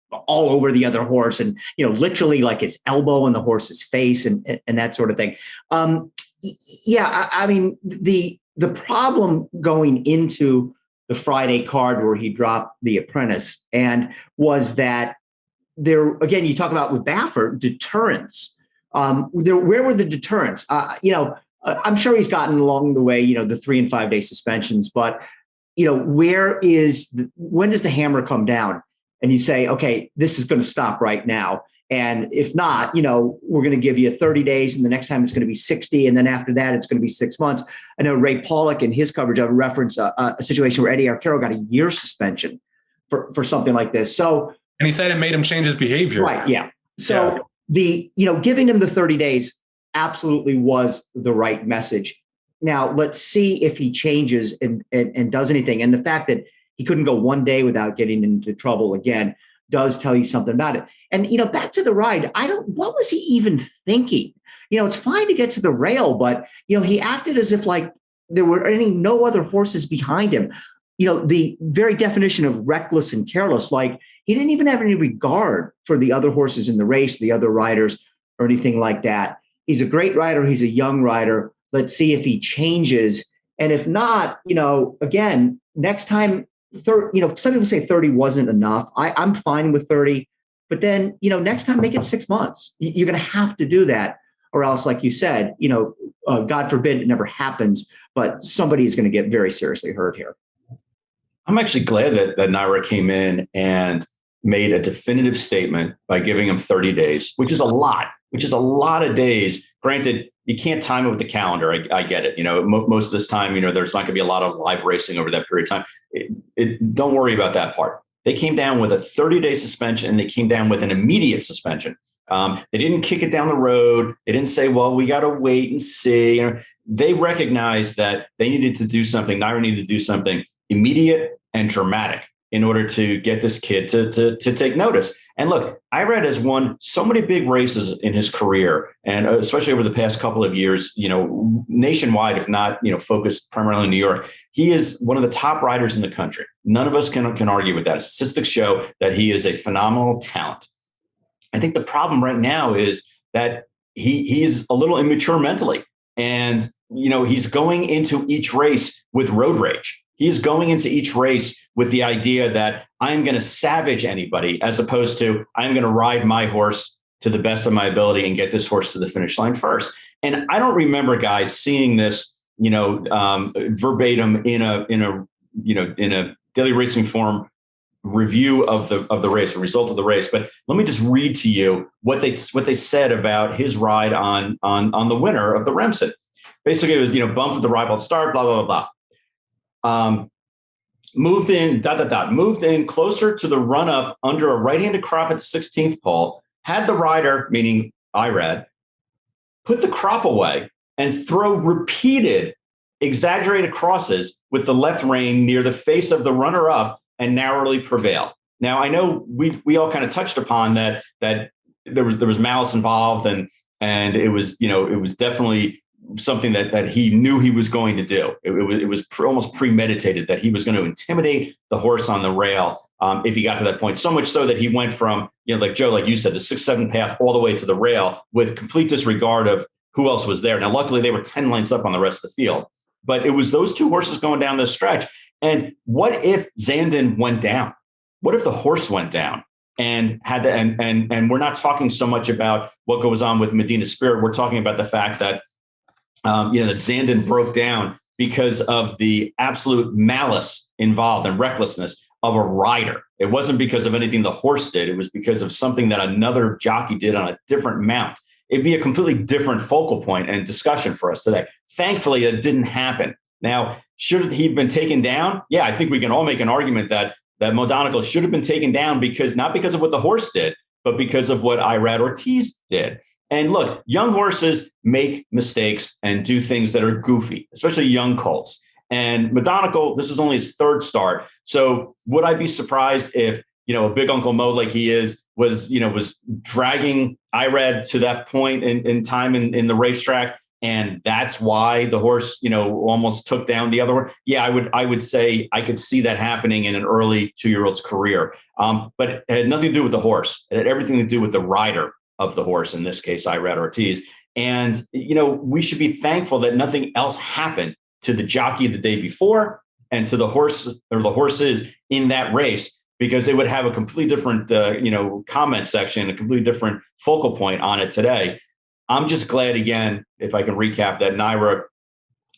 all over the other horse, and, literally like his elbow in the horse's face and that sort of thing. The problem going into the Friday card where he dropped the Apprentice was that, there again, you talk about with Baffert, deterrence. Where were the deterrents? I'm sure he's gotten along the way, the 3 and 5 day suspensions, but when does the hammer come down? And you say, okay, this is going to stop right now. And if not, we're going to give you 30 days, and the next time it's going to be 60. And then after that, it's going to be 6 months. I know Ray Pollock in his coverage of reference a situation where Eddie Arcaro got a year suspension for something like this. So, and he said it made him change his behavior. Right. Yeah. So giving him the 30 days absolutely was the right message. Now let's see if he changes and does anything. And the fact that he couldn't go one day without getting into trouble again does tell you something about it. And, back to the ride, what was he even thinking? It's fine to get to the rail, but, he acted as if like there were no other horses behind him. The very definition of reckless and careless, like he didn't even have any regard for the other horses in the race, the other riders, or anything like that. He's a great rider. He's a young rider. Let's see if he changes. And if not, again, next time, some people say 30 wasn't enough. I'm fine with 30. But then, next time make it 6 months. You're going to have to do that, or else, like you said, God forbid it never happens, but somebody is going to get very seriously hurt here. I'm actually glad that Naira came in and made a definitive statement by giving him 30 days, which is a lot of days. Granted, you can't time it with the calendar. I get it. Most of this time, there's not going to be a lot of live racing over that period of time. Don't worry about that part. They came down with a 30-day suspension, and they came down with an immediate suspension. They didn't kick it down the road. They didn't say, well, we got to wait and see. They recognized that they needed to do something. Naira needed to do something immediate and dramatic in order to get this kid to take notice. And look, Irad has won so many big races in his career, and especially over the past couple of years, nationwide, if not, focused primarily in New York. He is one of the top riders in the country. None of us can argue with that. Statistics show that he is a phenomenal talent. I think the problem right now is that he's a little immature mentally, and he's going into each race with road rage. He is going into each race with the idea that I'm going to savage anybody, as opposed to I'm going to ride my horse to the best of my ability and get this horse to the finish line first. And I don't remember guys seeing this, verbatim in a daily racing form review of the race, a result of the race. But let me just read to you what they said about his ride on the winner of the Remsen. Basically, it was bumped at the rival start, blah blah blah blah. Moved in closer to the run up under a right-handed crop at the 16th pole. Had the rider, meaning Irad, put the crop away and throw repeated exaggerated crosses with the left rein near the face of the runner up, and narrowly prevail. Now, I know we all kind of touched upon that there was malice involved, and it was definitely something that he knew he was going to do. It was almost premeditated that he was going to intimidate the horse on the rail if he got to that point. So much so that he went from, like Joe, like you said, the 6-7 path all the way to the rail with complete disregard of who else was there. Now, luckily, they were 10 lengths up on the rest of the field, but it was those two horses going down this stretch. And what if Zandon went down? What if the horse went down and had to, and we're not talking so much about what goes on with Medina Spirit. We're talking about the fact that, that Zandon broke down because of the absolute malice involved and recklessness of a rider. It wasn't because of anything the horse did. It was because of something that another jockey did on a different mount. It'd be a completely different focal point and discussion for us today. Thankfully, it didn't happen. Now, should he have been taken down? Yeah, I think we can all make an argument that Modonical should have been taken down not because of what the horse did, but because of what Irad Ortiz did. And look, young horses make mistakes and do things that are goofy, especially young colts. And Modonical, this was only his third start. So would I be surprised if, a big Uncle Mo like he is was dragging Irad to that point in time in the racetrack? And that's why the horse, almost took down the other one. Yeah, I would say I could see that happening in an early 2-year-old's career. But it had nothing to do with the horse. It had everything to do with the rider of the horse, in this case, Irad Ortiz. And, we should be thankful that nothing else happened to the jockey the day before and to the horse or the horses in that race, because it would have a completely different, comment section, a completely different focal point on it today. I'm just glad, again, if I can recap, that Naira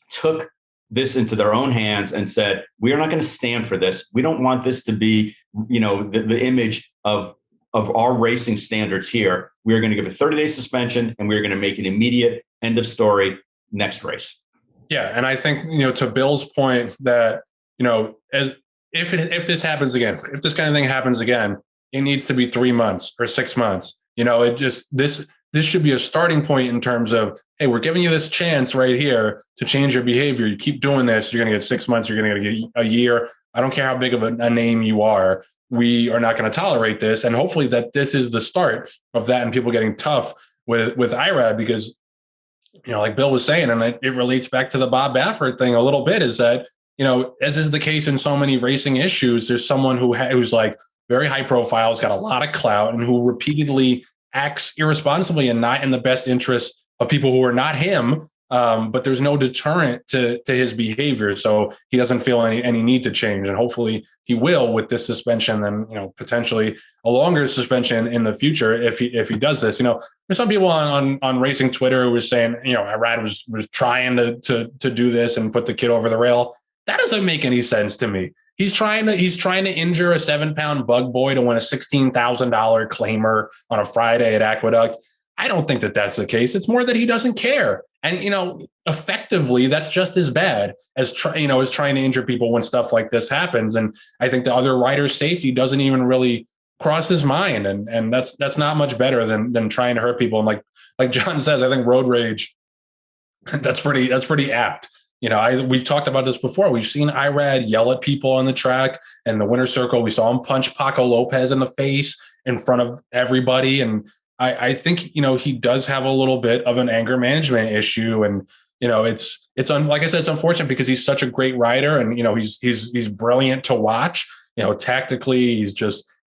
took this into their own hands and said, we are not going to stand for this. We don't want this to be, the image of our racing standards here. We are going to give a 30-day suspension, and we're going to make an immediate end of story next race. Yeah. And I think, to Bill's point that, if this happens again, if this kind of thing happens again, it needs to be 3 months or 6 months. This should be a starting point in terms of, hey, we're giving you this chance right here to change your behavior. You keep doing this, you're going to get 6 months, you're going to get a year. I don't care how big of a name you are. We are not going to tolerate this. And hopefully that this is the start of that and people getting tough with Irad, because, like Bill was saying, and it relates back to the Bob Baffert thing a little bit, is that, as is the case in so many racing issues, there's someone who's like very high profile, has got a lot of clout, and who repeatedly acts irresponsibly and not in the best interest of people who are not him. but there's no deterrent to his behavior. So he doesn't feel any need to change. And hopefully he will with this suspension, then, potentially a longer suspension in the future if he does this. There's some people on racing Twitter who were saying, Irad was trying to do this and put the kid over the rail. That doesn't make any sense to me. He's trying to injure a 7-pound bug boy to win a $16,000 claimer on a Friday at Aqueduct. I don't think that that's the case. It's more that he doesn't care. And, effectively, that's just as bad as trying to injure people when stuff like this happens. And I think the other rider's safety doesn't even really cross his mind. And that's not much better than trying to hurt people. And like John says, I think road rage, that's pretty apt. We've talked about this before. We've seen Irad yell at people on the track and the winner's circle. We saw him punch Paco Lopez in the face in front of everybody. And I think, he does have a little bit of an anger management issue. And, like I said, it's unfortunate because he's such a great rider and, he's brilliant to watch, tactically.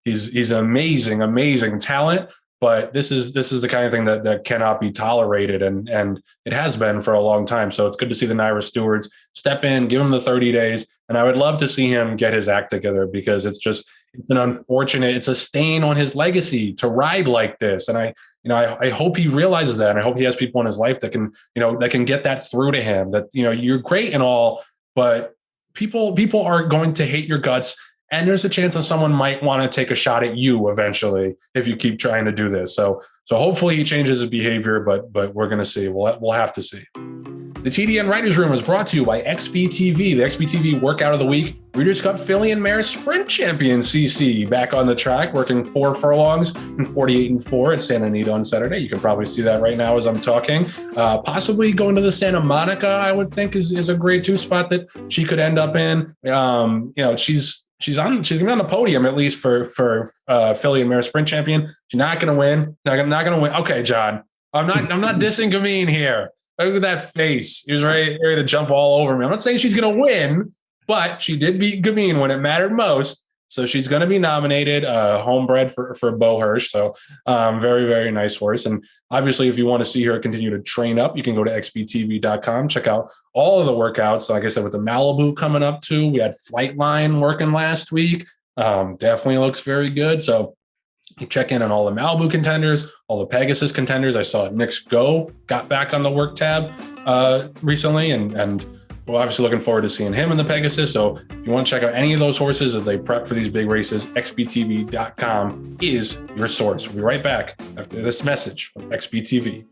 He's amazing talent. But this is the kind of thing that cannot be tolerated, and it has been for a long time. So it's good to see the NYRA stewards step in, give him the 30 days, and I would love to see him get his act together because it's a stain on his legacy to ride like this. And I hope he realizes that, and I hope he has people in his life that can get that through to him. That you're great and all, but people are going to hate your guts. And there's a chance that someone might want to take a shot at you eventually if you keep trying to do this. So hopefully he changes his behavior, but we're going to see. We'll have to see. The TDN Writers Room is brought to you by XBTV. The XBTV Workout of the Week, Breeders' Cup Filly and Mare Sprint Champion CC back on the track, working 4 furlongs and 48-4 at Santa Anita on Saturday. You can probably see that right now as I'm talking. Possibly going to the Santa Monica, I would think is a grade 2 spot that she could end up in. She's going to be on the podium at least for Filly and Mare Sprint Champion. She's not going to win. Not going to win. Okay, John, I'm not dissing Gamine here. Look at that face. He was ready to jump all over me. I'm not saying she's going to win, but she did beat Gamine when it mattered most. So she's going to be nominated, homebred for Bo Hirsch. So very, very nice horse. And obviously, if you want to see her continue to train up, you can go to xbtv.com, check out all of the workouts. Like I said, with the Malibu coming up too, we had Flightline working last week. Definitely looks very good. So you check in on all the Malibu contenders, all the Pegasus contenders. I saw Nick's Go got back on the work tab recently, and we're obviously looking forward to seeing him in the Pegasus. So if you want to check out any of those horses as they prep for these big races, xbtv.com is your source. We'll be right back after this message from XBTV.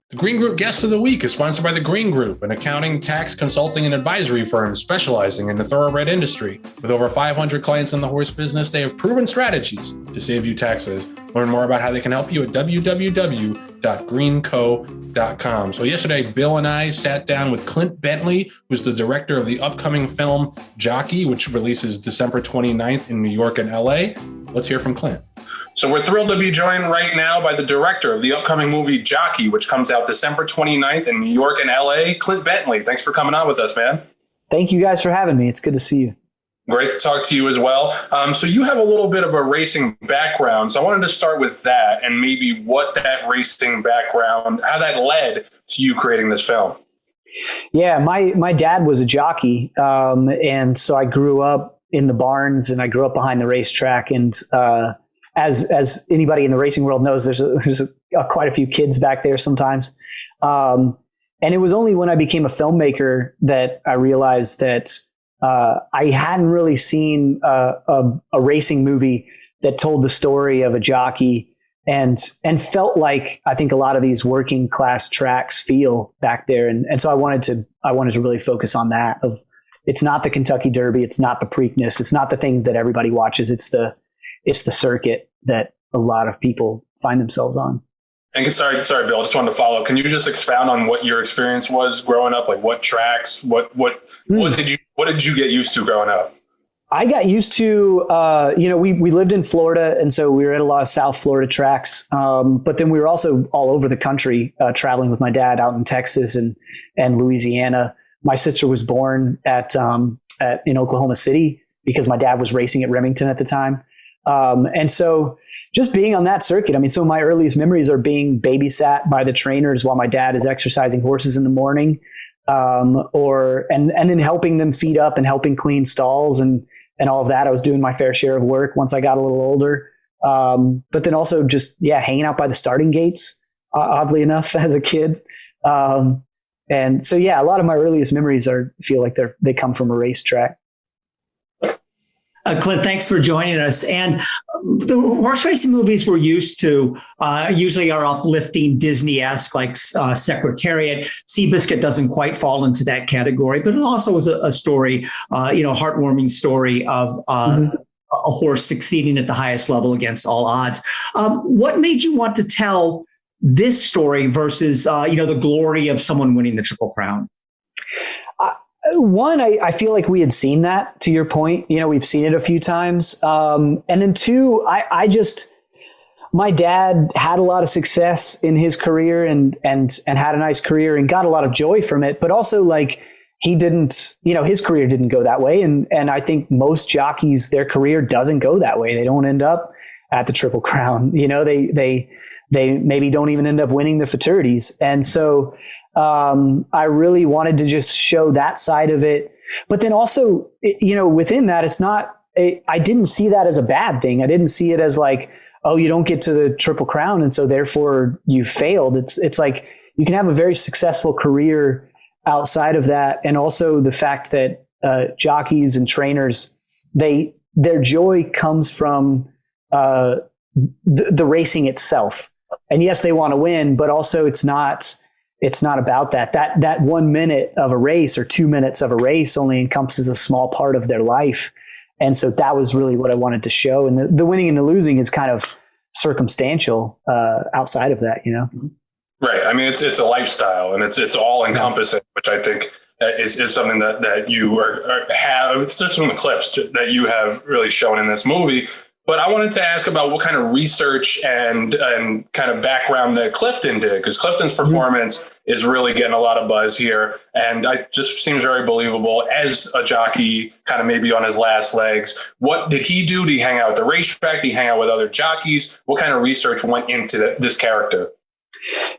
The Green Group Guest of the Week is sponsored by The Green Group, an accounting, tax, consulting, and advisory firm specializing in the thoroughbred industry. With over 500 clients in the horse business, they have proven strategies to save you taxes. Learn more about how they can help you at www.greenco.com. So yesterday, Bill and I sat down with Clint Bentley, who's the director of the upcoming film Jockey, which releases December 29th in New York and LA. Let's hear from Clint. So we're thrilled to be joined right now by the director of the upcoming movie Jockey, which comes out December 29th in New York and LA, Clint Bentley. Thanks for coming on with us, man. Thank you guys for having me. It's good to see you. Great to talk to you as well. So you have a little bit of a racing background. So I wanted to start with that and maybe what that racing background, how that led to you creating this film. Yeah, my dad was a jockey. And so I grew up in the barns and I grew up behind the racetrack. And as anybody in the racing world knows, there's quite a few kids back there sometimes. And it was only when I became a filmmaker that I realized that I hadn't really seen a racing movie that told the story of a jockey and felt like I think a lot of these working class tracks feel back there. And so I wanted to really focus on that. It's not the Kentucky Derby, it's not the Preakness, it's not the thing that everybody watches. It's the circuit that a lot of people find themselves on. And sorry, Bill, I just wanted to follow. Can you just expound on what your experience was growing up? Like what tracks, what did you get used to growing up? I got used to, we lived in Florida, and so we were at a lot of South Florida tracks. But then we were also all over the country, traveling with my dad out in Texas and Louisiana. My sister was born in Oklahoma City because my dad was racing at Remington at the time. And so just being on that circuit, I mean, some of my earliest memories are being babysat by the trainers while my dad is exercising horses in the morning, and then helping them feed up and helping clean stalls and all of that. I was doing my fair share of work once I got a little older. But then also just, hanging out by the starting gates, oddly enough, as a kid. And so, a lot of my earliest memories feel like they come from a racetrack. Clint, thanks for joining us. And the horse racing movies we're used to usually are uplifting, Disney-esque, like Secretariat. Seabiscuit doesn't quite fall into that category, but it also was a story, heartwarming story of a horse succeeding at the highest level against all odds. What made you want to tell this story versus, the glory of someone winning the Triple Crown? One, I feel like we had seen that, to your point. We've seen it a few times. And then two, my dad had a lot of success in his career and had a nice career and got a lot of joy from it. But also, like, he didn't, his career didn't go that way. And I think most jockeys, their career doesn't go that way. They don't end up at the Triple Crown. They maybe don't even end up winning the fraternities. And so I really wanted to just show that side of it. But then also, within that, I didn't see that as a bad thing. I didn't see it as like, oh, you don't get to the Triple Crown, and so therefore you failed. It's like you can have a very successful career outside of that. And also the fact that jockeys and trainers, their joy comes from the racing itself. And yes, they want to win, but also it's not about that. That 1 minute of a race or 2 minutes of a race only encompasses a small part of their life. And so that was really what I wanted to show. And the winning and the losing is kind of circumstantial outside of that, Right. I mean, it's a lifestyle, and it's all encompassing, which I think is something that you have, just from the clips that you have really shown in this movie. But I wanted to ask about what kind of research and kind of background that Clifton did, because Clifton's performance is really getting a lot of buzz here. And it just seems very believable as a jockey, kind of maybe on his last legs. What did he do? Did he hang out at the racetrack? Did he hang out with other jockeys? What kind of research went into this character?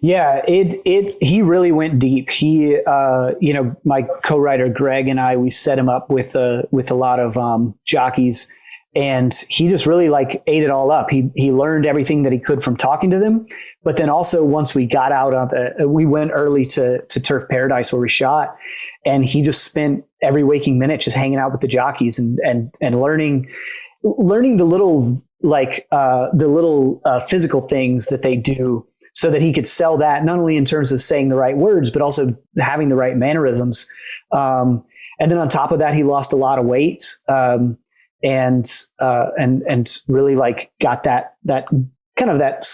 Yeah, he really went deep. He, my co-writer Greg and I, we set him up with a lot of jockeys. And he just really ate it all up. He learned everything that he could from talking to them. But then also once we got out we went early to Turf Paradise where we shot, and he just spent every waking minute just hanging out with the jockeys and learning the little physical things that they do, so that he could sell that, not only in terms of saying the right words, but also having the right mannerisms. And then on top of that, he lost a lot of weight. And really got that kind of that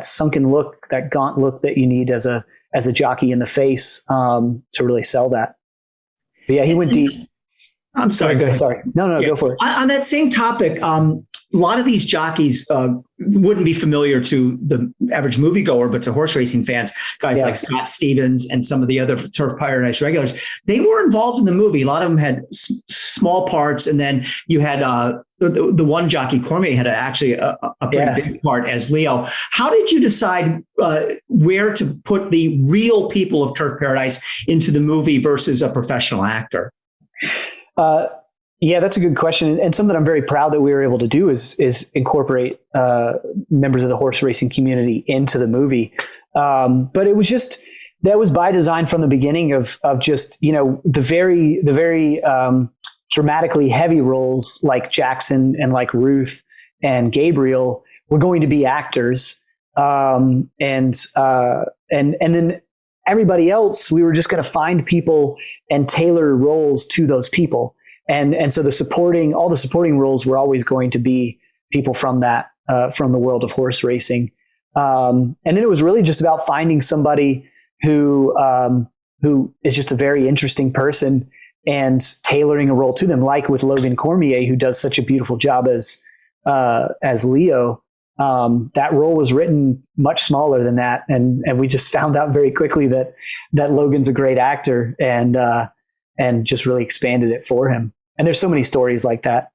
sunken look, that gaunt look that you need as a jockey in the face, to really sell that. But yeah, he went deep. I'm sorry. Go ahead. Sorry. No, go for it. On that same topic, a lot of these jockeys wouldn't be familiar to the average moviegoer, but to horse racing fans, guys like Scott Stevens and some of the other Turf Paradise regulars, they were involved in the movie. A lot of them had small parts. And then you had the one jockey, Cormier, had actually a pretty big part as Leo. How did you decide where to put the real people of Turf Paradise into the movie versus a professional actor? Yeah, that's a good question. And something I'm very proud that we were able to do is incorporate members of the horse racing community into the movie. But it was that was by design from the beginning of just, the very dramatically heavy roles like Jackson and like Ruth and Gabriel were going to be actors. And then everybody else, we were just going to find people and tailor roles to those people. And so all the supporting roles were always going to be people from from the world of horse racing. And then it was really just about finding somebody who is just a very interesting person and tailoring a role to them, like with Logan Cormier, who does such a beautiful job as Leo. That role was written much smaller than that. And we just found out very quickly that Logan's a great actor and just really expanded it for him. And there's so many stories like that.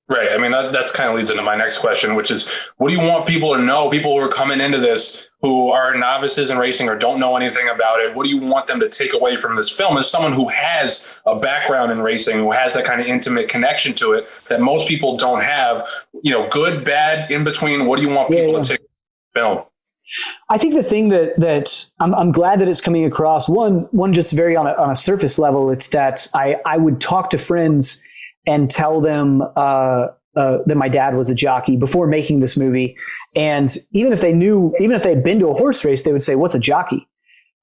Right. I mean, that's kind of leads into my next question, which is, what do you want people to know? People who are coming into this, who are novices in racing or don't know anything about it. What do you want them to take away from this film as someone who has a background in racing, who has that kind of intimate connection to it that most people don't have, good, bad, in between? What do you want people to take from the film? I think the thing that I'm glad that it's coming across, one just very on a surface level, it's that I would talk to friends and tell them that my dad was a jockey before making this movie. And even if they'd been to a horse race, they would say, "What's a jockey?"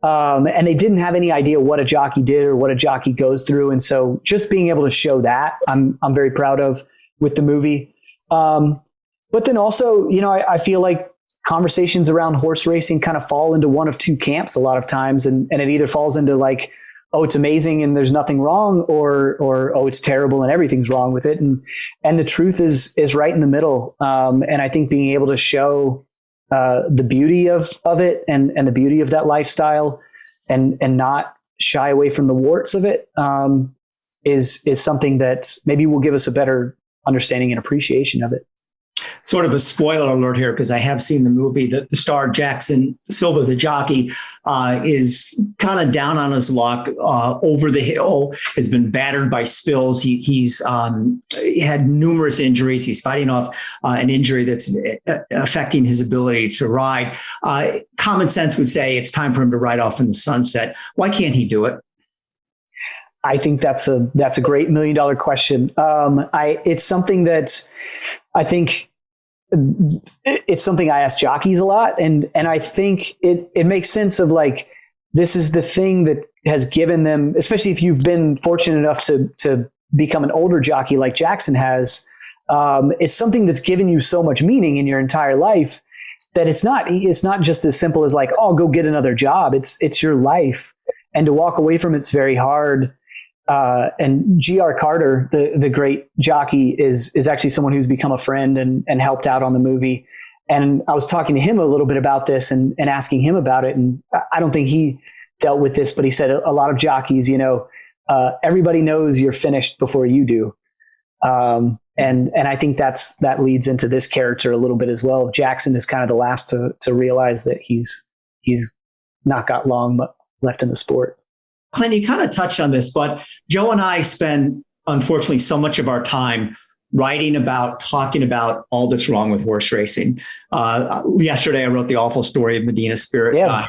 And they didn't have any idea what a jockey did or what a jockey goes through. And so just being able to show that, I'm very proud of with the movie. But then also, I feel like conversations around horse racing kind of fall into one of two camps a lot of times. And it either falls into like, oh, it's amazing and there's nothing wrong, or oh, it's terrible and everything's wrong with it. And the truth is right in the middle. And I think being able to show the beauty of it and the beauty of that lifestyle and not shy away from the warts of it is something that maybe will give us a better understanding and appreciation of it. Sort of a spoiler alert here, because I have seen the movie. The star Jackson Silva, the jockey, is kind of down on his luck, over the hill, has been battered by spills. He's had numerous injuries. He's fighting off an injury that's affecting his ability to ride. Common sense would say it's time for him to ride off in the sunset. Why can't he do it? I think that's a great $1 million question. It's something that I think it's something I ask jockeys a lot. And I think it makes sense of like, this is the thing that has given them, especially if you've been fortunate enough to become an older jockey like Jackson has, it's something that's given you so much meaning in your entire life that it's not just as simple as like, oh, go get another job. It's your life. And to walk away from it's very hard. And G.R. Carter, the great jockey, is actually someone who's become a friend and helped out on the movie. And I was talking to him a little bit about this and asking him about it. And I don't think he dealt with this, but he said a lot of jockeys, everybody knows you're finished before you do. And I think that leads into this character a little bit as well. Jackson is kind of the last to realize that he's not got long left in the sport. Clint, you kind of touched on this, but Joe and I spend, unfortunately, so much of our time writing about, talking about all that's wrong with horse racing. Yesterday, I wrote the awful story of Medina Spirit. Yeah.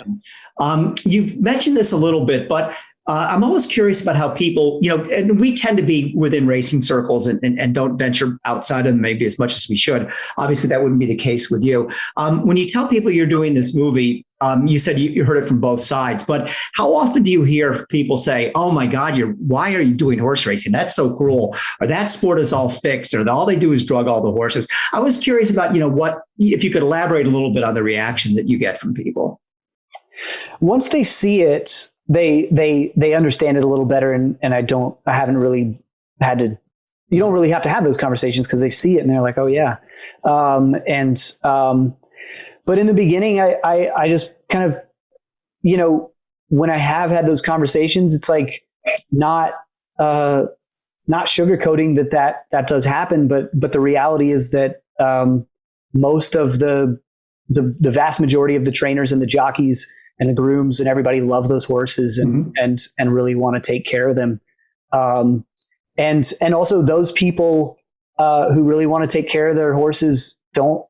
You mentioned this a little bit, but I'm always curious about how people, and we tend to be within racing circles and don't venture outside of them maybe as much as we should. Obviously, that wouldn't be the case with you. When you tell people you're doing this movie, you said you heard it from both sides, but how often do you hear people say, "Oh my God, why are you doing horse racing? That's so cruel," or "That sport is all fixed," or "All they do is drug all the horses"? I was curious about, what, if you could elaborate a little bit on the reaction that you get from people. Once they see it, they understand it a little better, and I haven't really had to. You don't really have to have those conversations because they see it and they're like, "Oh yeah," But in the beginning, I just kind of, when I have had those conversations, it's like not sugarcoating that does happen, but the reality is that most of the vast majority of the trainers and the jockeys and the grooms and everybody love those horses and really want to take care of them. And also those people who really want to take care of their horses don't,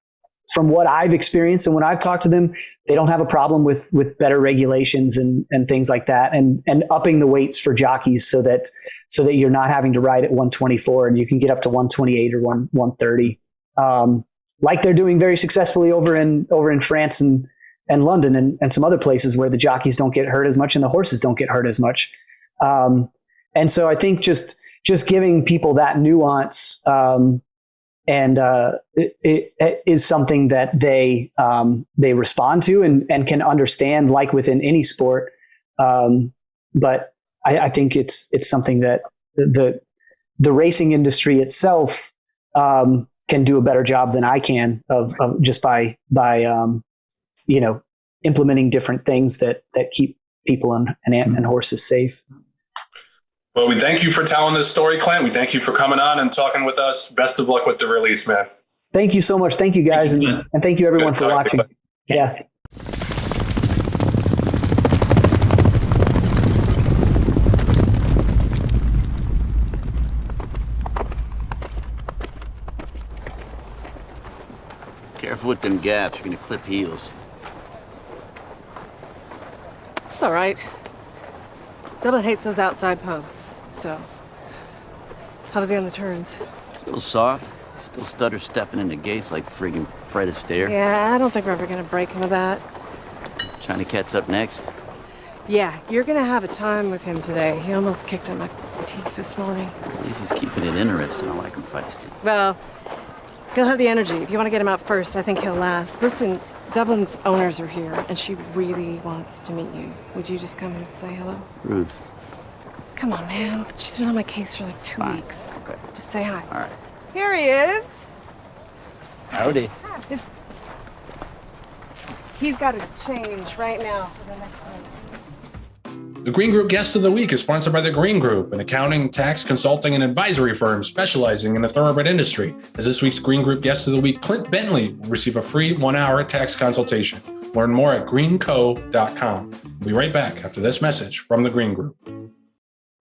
from what I've experienced and when I've talked to them, they don't have a problem with better regulations and things like that, and upping the weights for jockeys so that you're not having to ride at 124 and you can get up to 128 or 130, like they're doing very successfully over in France and London and some other places where the jockeys don't get hurt as much and the horses don't get hurt as much. And so I think just giving people that nuance it is something that they respond to and can understand, like within any sport. But I think it's something that the racing industry itself can do a better job than I can of just by implementing different things that keep people and horses safe. Well, we thank you for telling this story, Clint. We thank you for coming on and talking with us. Best of luck with the release, man. Thank you so much. Thank you, guys. And thank you, everyone, for watching. Yeah. Careful with them gaps. You're going to clip heels. It's all right. Dublin hates those outside posts, so. How was he on the turns? Still soft. Still stutter stepping in the gates like friggin' Fred Astaire. Yeah, I don't think we're ever gonna break him with that. China Cat's up next. Yeah, you're gonna have a time with him today. He almost kicked on my teeth this morning. At least he's keeping it interesting. I like him feisty. Well, he'll have the energy. If you want to get him out first, I think he'll last. Listen, Dublin's owners are here, and she really wants to meet you. Would you just come and say hello? Rude. Come on, man. She's been on my case for like 2 weeks. Okay. Just say hi. All right. Here he is. Howdy. He's got to change right now for the next one. The Green Group Guest of the Week is sponsored by The Green Group, an accounting, tax, consulting, and advisory firm specializing in the thoroughbred industry. As this week's Green Group Guest of the Week, Clint Bentley will receive a free 1-hour tax consultation. Learn more at greenco.com. We'll be right back after this message from The Green Group.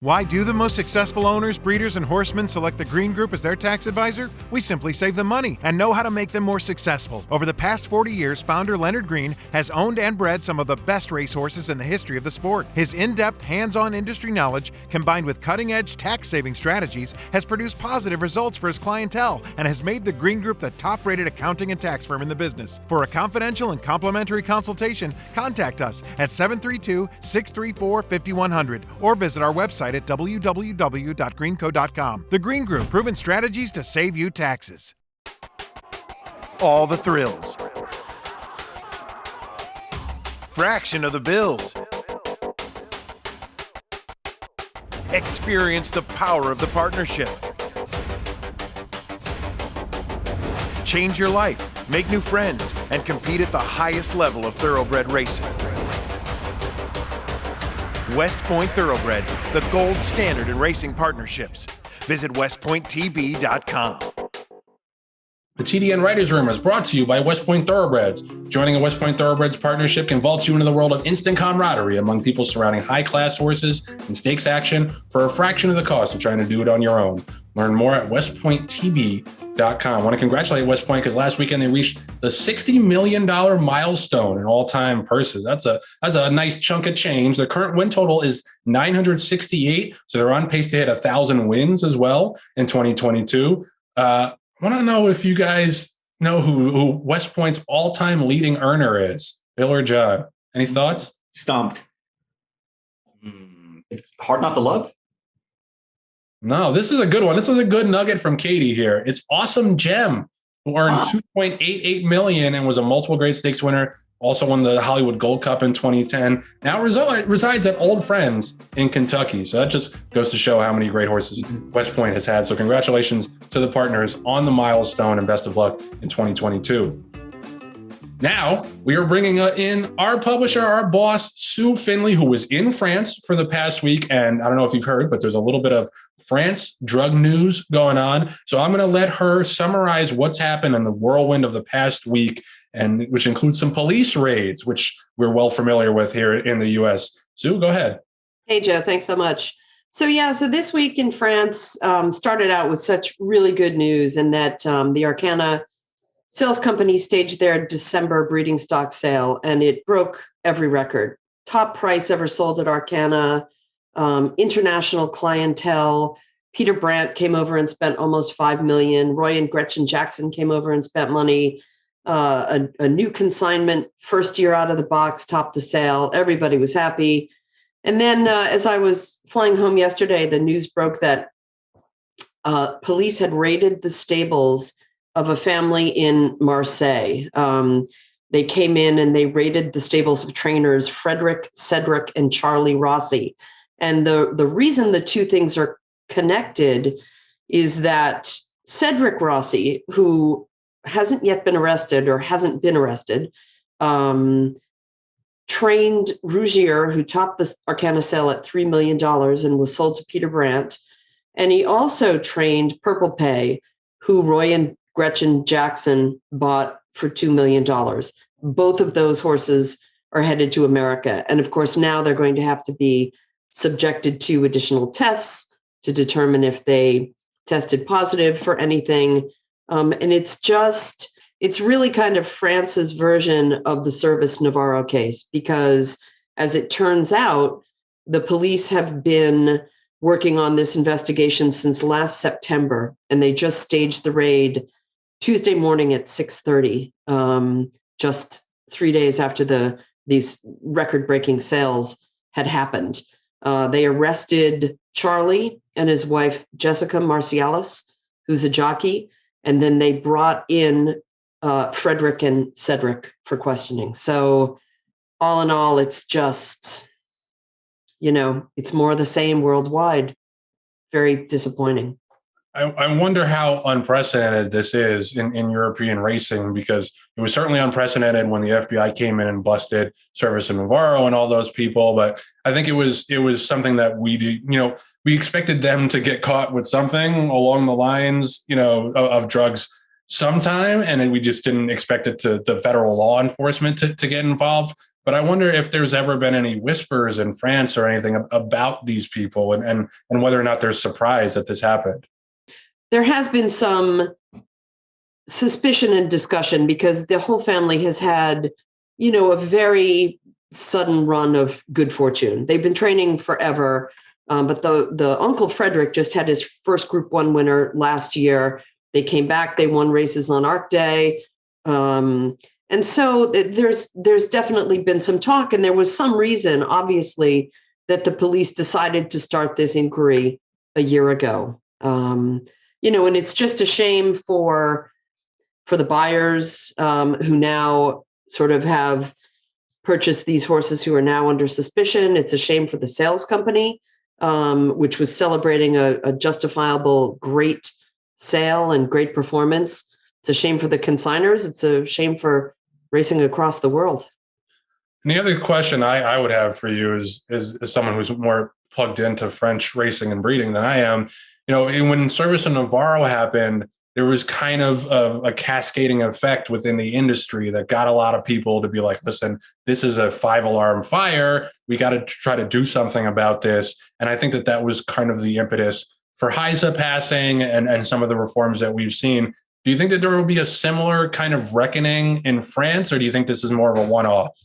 Why do the most successful owners, breeders, and horsemen select the Green Group as their tax advisor? We simply save them money and know how to make them more successful. Over the past 40 years, founder Leonard Green has owned and bred some of the best racehorses in the history of the sport. His in-depth, hands-on industry knowledge, combined with cutting-edge tax-saving strategies, has produced positive results for his clientele and has made the Green Group the top-rated accounting and tax firm in the business. For a confidential and complimentary consultation, contact us at 732-634-5100 or visit our website at www.greenco.com. The Green Group, proven strategies to save you taxes. All the thrills. Fraction of the bills. Experience the power of the partnership. Change your life, make new friends, and compete at the highest level of thoroughbred racing. West Point Thoroughbreds, the gold standard in racing partnerships. Visit westpointtb.com. The TDN Writers Room is brought to you by West Point Thoroughbreds. Joining a West Point Thoroughbreds partnership can vault you into the world of instant camaraderie among people surrounding high-class horses and stakes action for a fraction of the cost of trying to do it on your own. Learn more at westpointtb.com. I want to congratulate West Point because last weekend they reached the $60 million milestone in all-time purses. That's a nice chunk of change. The current win total is 968, so they're on pace to hit 1,000 wins as well in 2022. I want to know if you guys know who West Point's all-time leading earner is. Bill or John? Any thoughts? Stumped. It's hard not to love. No, this is a good one. This is a good nugget from Katie here. It's Awesome Gem, who earned $2.88 million and was a multiple grade stakes winner. Also won the Hollywood Gold Cup in 2010. Now resides at Old Friends in Kentucky. So that just goes to show how many great horses West Point has had. So congratulations to the partners on the milestone and best of luck in 2022. Now we are bringing in our publisher, our boss, Sue Finley, who was in France for the past week. And I don't know if you've heard, but there's a little bit of France drug news going on. So I'm going to let her summarize what's happened in the whirlwind of the past week, and which includes some police raids, which we're well familiar with here in the U.S. Sue, go ahead. Hey, Joe, thanks so much. So this week in France started out with such really good news in that the Arcana sales company staged their December breeding stock sale, and it broke every record. Top price ever sold at Arcana, international clientele. Peter Brandt came over and spent almost $5 million. Roy and Gretchen Jackson came over and spent money. A new consignment, first year out of the box, topped the sale. Everybody was happy. And then as I was flying home yesterday, the news broke that police had raided the stables of a family in Marseille. They came in and they raided the stables of trainers Frederick, Cedric, and Charlie Rossi. And the reason the two things are connected is that Cedric Rossi, who hasn't yet been arrested or hasn't been arrested, trained Rougier, who topped the Arcana sale at $3 million and was sold to Peter Brandt. And he also trained Purple Pay, who Roy and Gretchen Jackson bought for $2 million. Both of those horses are headed to America. And of course, now they're going to have to be subjected to additional tests to determine if they tested positive for anything. And it's really kind of France's version of the Service Navarro case, because as it turns out, the police have been working on this investigation since last September, and they just staged the raid Tuesday morning at 6:30, just 3 days after these record-breaking sales had happened. They arrested Charlie and his wife, Jessica Marcialis, who's a jockey, and then they brought in Frederick and Cedric for questioning. So all in all, it's just, it's more of the same worldwide. Very disappointing. I wonder how unprecedented this is in European racing, because it was certainly unprecedented when the FBI came in and busted Service and Navarro and all those people. But I think it was something that we expected them to get caught with something along the lines, of drugs sometime. And then we just didn't expect it to the federal law enforcement to get involved. But I wonder if there's ever been any whispers in France or anything about these people and whether or not they're surprised that this happened. There has been some suspicion and discussion because the whole family has had, a very sudden run of good fortune. They've been training forever, but the Uncle Frederick just had his first Group 1 winner last year. They came back, they won races on Arc Day. And so there's definitely been some talk, and there was some reason, obviously, that the police decided to start this inquiry a year ago. And it's just a shame for the buyers who now sort of have purchased these horses who are now under suspicion. It's a shame for the sales company, which was celebrating a justifiable great sale and great performance. It's a shame for the consigners. It's a shame for racing across the world. And the other question I would have for you is someone who's more plugged into French racing and breeding than I am. When Service and Navarro happened, there was kind of a cascading effect within the industry that got a lot of people to be like, listen, this is a 5-alarm fire. We got to try to do something about this. And I think that was kind of the impetus for HISA passing and some of the reforms that we've seen. Do you think that there will be a similar kind of reckoning in France, or do you think this is more of a one-off?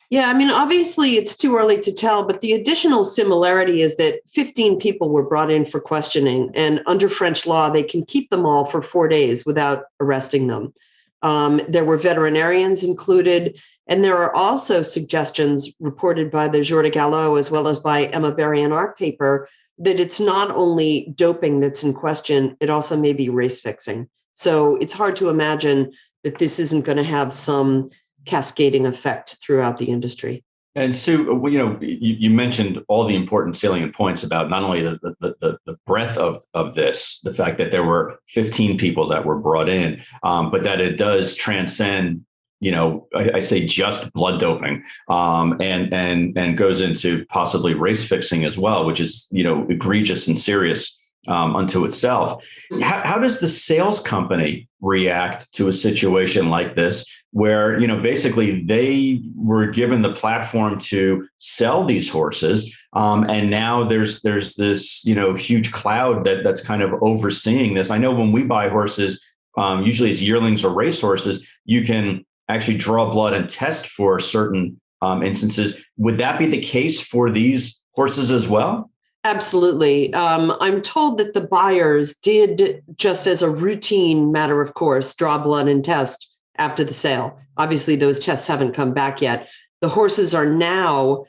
Yeah, obviously it's too early to tell, but the additional similarity is that 15 people were brought in for questioning, and under French law, they can keep them all for 4 days without arresting them. There were veterinarians included, and there are also suggestions reported by the Jour de Galop as well as by Emma Berry in our paper that it's not only doping that's in question, it also may be race fixing. So it's hard to imagine that this isn't going to have some cascading effect throughout the industry. And Sue, you mentioned all the important salient points about not only the breadth of this, the fact that there were 15 people that were brought in, but that it does transcend, I say just blood doping, and goes into possibly race fixing as well, which is, egregious and serious unto itself. How does the sales company react to a situation like this, where, basically they were given the platform to sell these horses, and now there's this, huge cloud that's kind of overseeing this? I know when we buy horses, usually it's yearlings or race horses, you can actually draw blood and test for certain instances. Would that be the case for these horses as well? Absolutely. I'm told that the buyers did, just as a routine matter of course, draw blood and test after the sale. Obviously, those tests haven't come back yet. The horses are now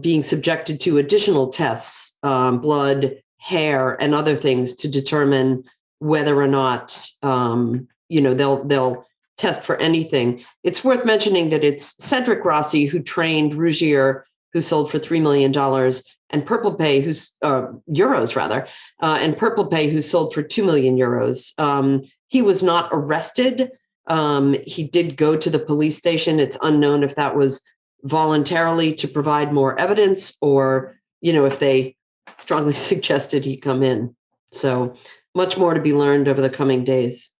being subjected to additional tests, blood, hair, and other things to determine whether or not, they'll test for anything. It's worth mentioning that it's Cedric Rossi who trained Rougier, who sold for $3 million, and Purple Pay, who's euros rather, and Purple Pay, who sold for 2 million euros. He was not arrested. He did go to the police station. It's unknown if that was voluntarily to provide more evidence or, if they strongly suggested he come in. So much more to be learned over the coming days.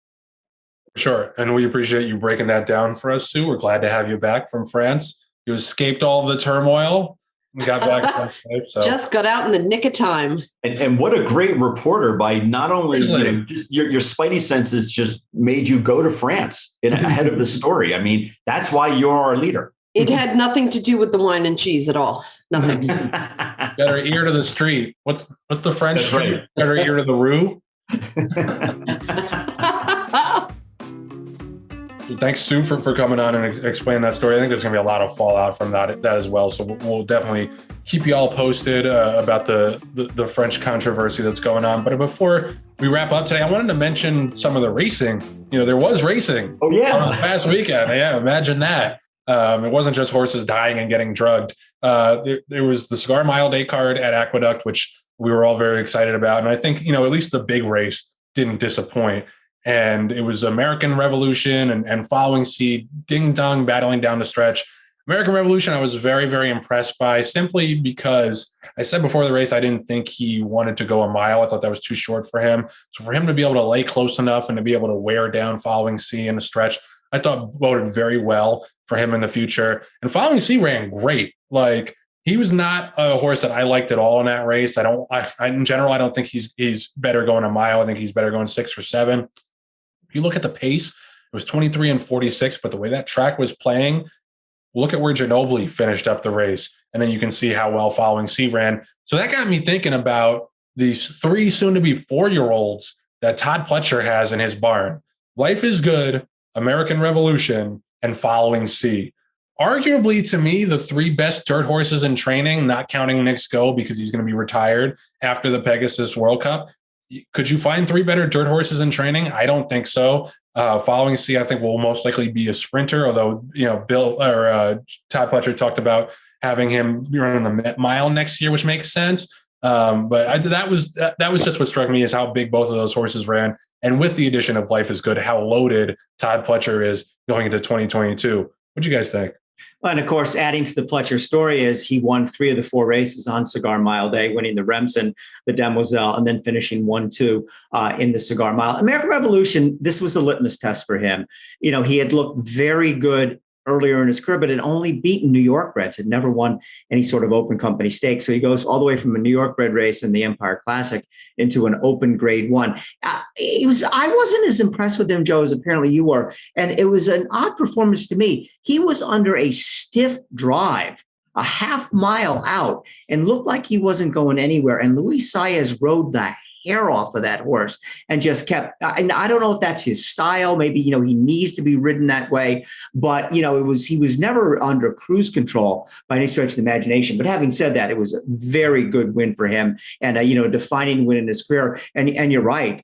Sure. And we appreciate you breaking that down for us, Sue. We're glad to have you back from France. You escaped all of the turmoil and got back. So. Just got out in the nick of time. And what a great reporter by not only just your spidey senses just made you go to France ahead of the story. I mean, that's why you're our leader. It had nothing to do with the wine and cheese at all. Nothing. Better ear to the street. What's the French That's street? Right. Better ear to the rue. Thanks, Sue, for coming on and explaining that story. I think there's going to be a lot of fallout from that as well. So we'll definitely keep you all posted about the French controversy that's going on. But before we wrap up today, I wanted to mention some of the racing. There was racing. Oh, yeah. On the past weekend. Yeah, imagine that. It wasn't just horses dying and getting drugged. There was the Cigar Mile Day card at Aqueduct, which we were all very excited about. And I think, at least the big race didn't disappoint. And it was American Revolution and Following Seed, Ding Dong battling down the stretch. American Revolution, I was very, very impressed by, simply because I said before the race, I didn't think he wanted to go a mile. I thought that was too short for him. So for him to be able to lay close enough and to be able to wear down Following Sea in the stretch, I thought boded very well for him in the future. And Following Sea ran great. Like, he was not a horse that I liked at all in that race. In general, I don't think he's better going a mile. I think he's better going 6 or 7. If you look at the pace, it was 23 and 46, but the way that track was playing, look at where Ginobili finished up the race. And then you can see how well Following Sea ran. So that got me thinking about these 3 soon-to-be 4-year-olds that Todd Pletcher has in his barn. Life is Good, American Revolution, and Following Sea. Arguably, to me, the 3 best dirt horses in training, not counting Nick's Go because he's going to be retired after the Pegasus World Cup. Could you find 3 better dirt horses in training? I don't think so. Following Sea, I think, will most likely be a sprinter, although, Todd Pletcher talked about having him running the mile next year, which makes sense. But that was just what struck me, is how big both of those horses ran. And with the addition of Life is Good, how loaded Todd Pletcher is going into 2022. What do you guys think? Well, and of course, adding to the Pletcher story is he won 3 of the 4 races on Cigar Mile Day, winning the Remsen, the Demoiselle, and then finishing 1-2 in the Cigar Mile. American Revolution, this was a litmus test for him. He had looked very good earlier in his career, but had only beaten New York breds, had never won any sort of open company stake. So he goes all the way from a New York bred race in the Empire Classic into an open grade 1. I wasn't as impressed with him, Joe, as apparently you were. And it was an odd performance to me. He was under a stiff drive, a half mile out, and looked like he wasn't going anywhere. And Luis Saez rode the hair off of that horse and just kept, and I don't know if that's his style. Maybe, he needs to be ridden that way, but he was never under cruise control by any stretch of the imagination. But having said that, it was a very good win for him and a defining win in his career. And you're right.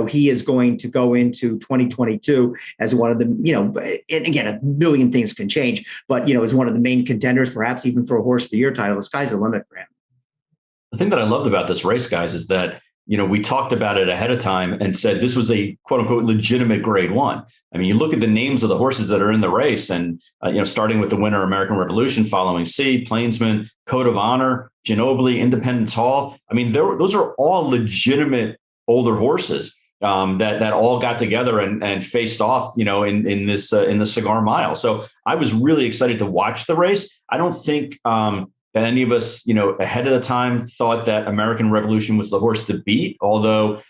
He is going to go into 2022 as one of the, and again, a million things can change, but, as one of the main contenders, perhaps even for a Horse of the Year title. The sky's the limit for him. The thing that I loved about this race, guys, is that, we talked about it ahead of time and said this was a quote unquote legitimate grade 1. I mean, you look at the names of the horses that are in the race and, starting with the winner, American Revolution, Following Sea, Plainsman, Code of Honor, Ginobili, Independence Hall. I mean, those are all legitimate older horses that all got together and faced off, in the Cigar Mile. So I was really excited to watch the race. I don't think that any of us, ahead of the time thought that American Revolution was the horse to beat, although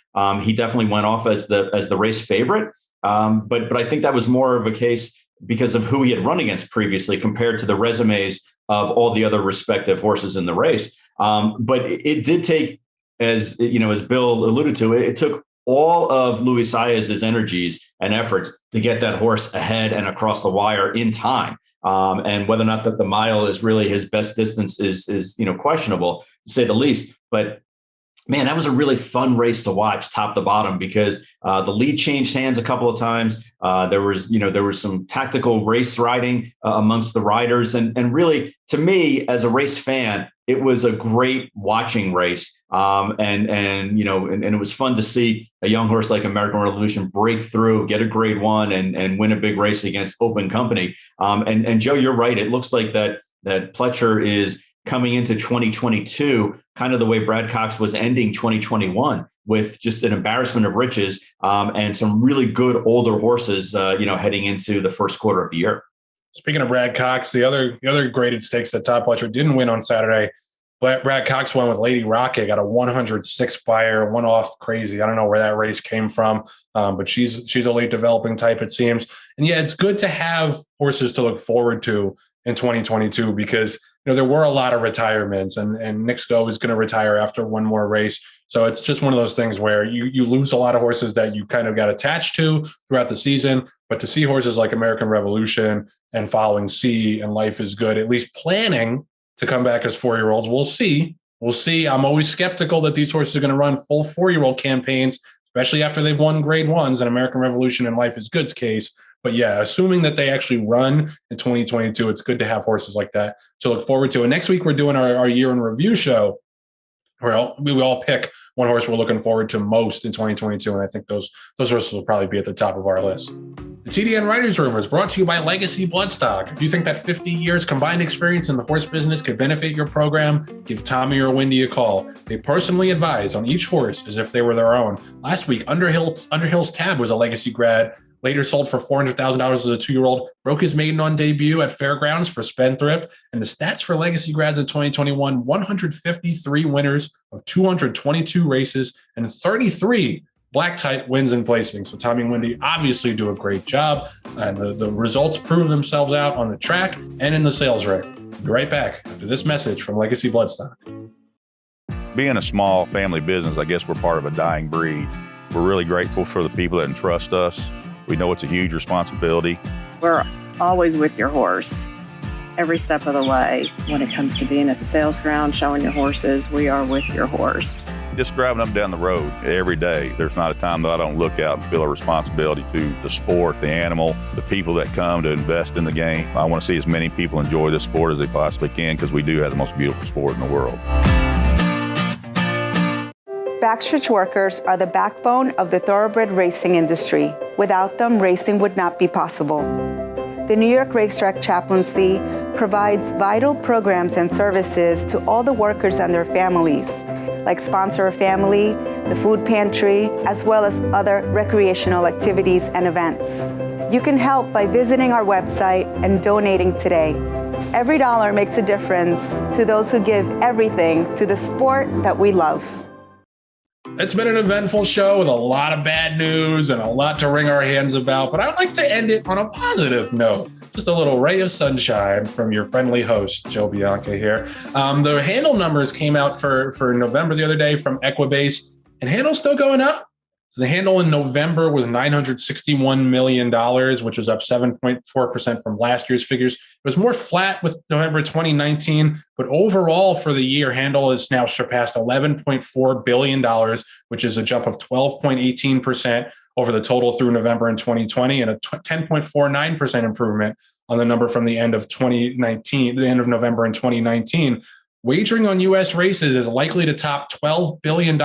he definitely went off as the race favorite. But I think that was more of a case because of who he had run against previously compared to the resumes of all the other respective horses in the race. But it did take, as Bill alluded to, it took all of Luis Saez's energies and efforts to get that horse ahead and across the wire in time. And whether or not that the mile is really his best distance is questionable, to say the least. But man, that was a really fun race to watch top to bottom because the lead changed hands a couple of times. There was some tactical race riding amongst the riders. And really, to me, as a race fan, it was a great watching race. And it was fun to see a young horse like American Revolution break through, get a grade 1 and win a big race against Open Company. And Joe, you're right. It looks like that Pletcher is coming into 2022, kind of the way Brad Cox was ending 2021 with just an embarrassment of riches and some really good older horses, heading into the first quarter of the year. Speaking of Brad Cox, the other graded stakes that Todd Pletcher didn't win on Saturday, but Brad Cox won with Lady Rocket, got a 106 buyer, one off crazy. I don't know where that race came from, but she's a late developing type, it seems. And yeah, it's good to have horses to look forward to in 2022 because there were a lot of retirements, and Nick Sco is going to retire after one more race. So it's just one of those things where you lose a lot of horses that you kind of got attached to throughout the season. But to see horses like American Revolution and Following C and Life is Good, at least planning to come back as 4-year-olds, we'll see. We'll see. I'm always skeptical that these horses are going to run full 4-year-old campaigns, especially after they've won grade 1s in American Revolution and Life is Good's case. But yeah, assuming that they actually run in 2022, it's good to have horses like that to look forward to. And next week, we're doing our year in review show where we all pick one horse we're looking forward to most in 2022. And I think those horses will probably be at the top of our list. The TDN Writers Room is brought to you by Legacy Bloodstock. If you think that 50 years combined experience in the horse business could benefit your program, give Tommy or Wendy a call. They personally advise on each horse as if they were their own. Last week, Underhill's Tab was a Legacy grad. Later sold for $400,000 as a 2-year-old, broke his maiden on debut at Fairgrounds for Spendthrift. And the stats for Legacy grads in 2021, 153 winners of 222 races and 33 black type wins and placings. So Tommy and Wendy obviously do a great job. And the results prove themselves out on the track and in the sales rate. We'll be right back after this message from Legacy Bloodstock. Being a small family business, I guess we're part of a dying breed. We're really grateful for the people that entrust us. We know it's a huge responsibility. We're always with your horse every step of the way. When it comes to being at the sales ground, showing your horses, we are with your horse. Just driving up and down the road every day, there's not a time that I don't look out and feel a responsibility to the sport, the animal, the people that come to invest in the game. I want to see as many people enjoy this sport as they possibly can because we do have the most beautiful sport in the world. Backstretch workers are the backbone of the thoroughbred racing industry. Without them, racing would not be possible. The New York Racetrack Chaplaincy provides vital programs and services to all the workers and their families, like Sponsor a Family, the Food Pantry, as well as other recreational activities and events. You can help by visiting our website and donating today. Every dollar makes a difference to those who give everything to the sport that we love. It's been an eventful show with a lot of bad news and a lot to wring our hands about, but I'd like to end it on a positive note. Just a little ray of sunshine from your friendly host, Joe Bianca here. The handle numbers came out for November the other day from Equibase, and handle's still going up. So the handle in November was $961 million, which was up 7.4% from last year's figures. It was more flat with November 2019, but overall for the year, handle has now surpassed $11.4 billion, which is a jump of 12.18% over the total through November in 2020 and a 10.49% improvement on the number from the end of 2019, the end of November in 2019. Wagering on U.S. races is likely to top $12 billion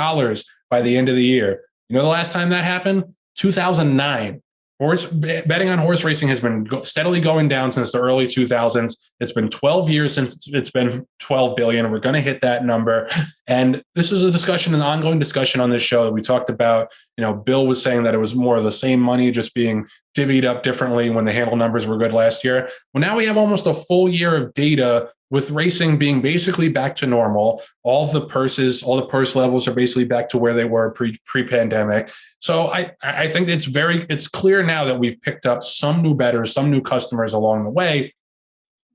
by the end of the year. You know the last time that happened? 2009. Betting on horse racing has been steadily going down since the early 2000s. It's been 12 years since it's been 12 billion. We're going to hit that number. And this is a discussion, an ongoing discussion on this show that we talked about. Bill was saying that it was more of the same money just being divvied up differently when the handle numbers were good last year. Well, now we have almost a full year of data with racing being basically back to normal. All the purse levels are basically back to where they were pre-pandemic. So I think it's clear now that we've picked up some new bettors, some new customers along the way.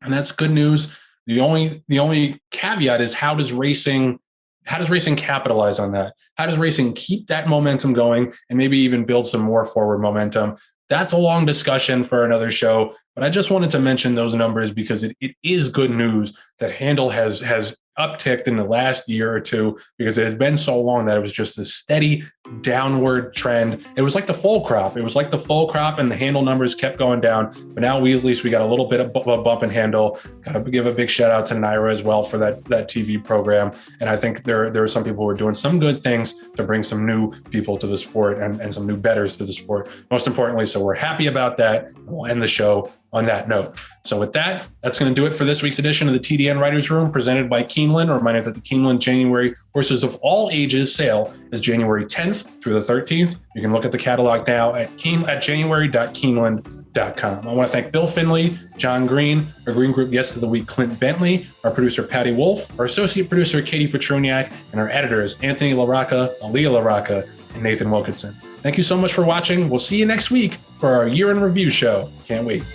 And that's good news. The only caveat is how does racing capitalize on that? How does racing keep that momentum going and maybe even build some more forward momentum? That's a long discussion for another show, but I just wanted to mention those numbers because it is good news that handle has upticked in the last year or two because it had been so long that it was just this steady downward trend. It was like the full crop. It was like the full crop, and the handle numbers kept going down. But now we got a little bit of a bump in handle. Got to give a big shout out to Naira as well for that TV program. And I think there are some people who are doing some good things to bring some new people to the sport and some new bettors to the sport. Most importantly, so we're happy about that. We'll end the show on that note. So with that, that's going to do it for this week's edition of the TDN Writers Room presented by Keeneland. A reminder that the Keeneland January Horses of All Ages sale is January 10th through the 13th. You can look at the catalog now at january.keeneland.com. I want to thank Bill Finley, John Green, our Green Group guest of the week, Clint Bentley, our producer, Patty Wolf, our associate producer, Katie Petroniak, and our editors, Anthony LaRocca, Aaliyah LaRocca, and Nathan Wilkinson. Thank you so much for watching. We'll see you next week for our year in review show. Can't wait.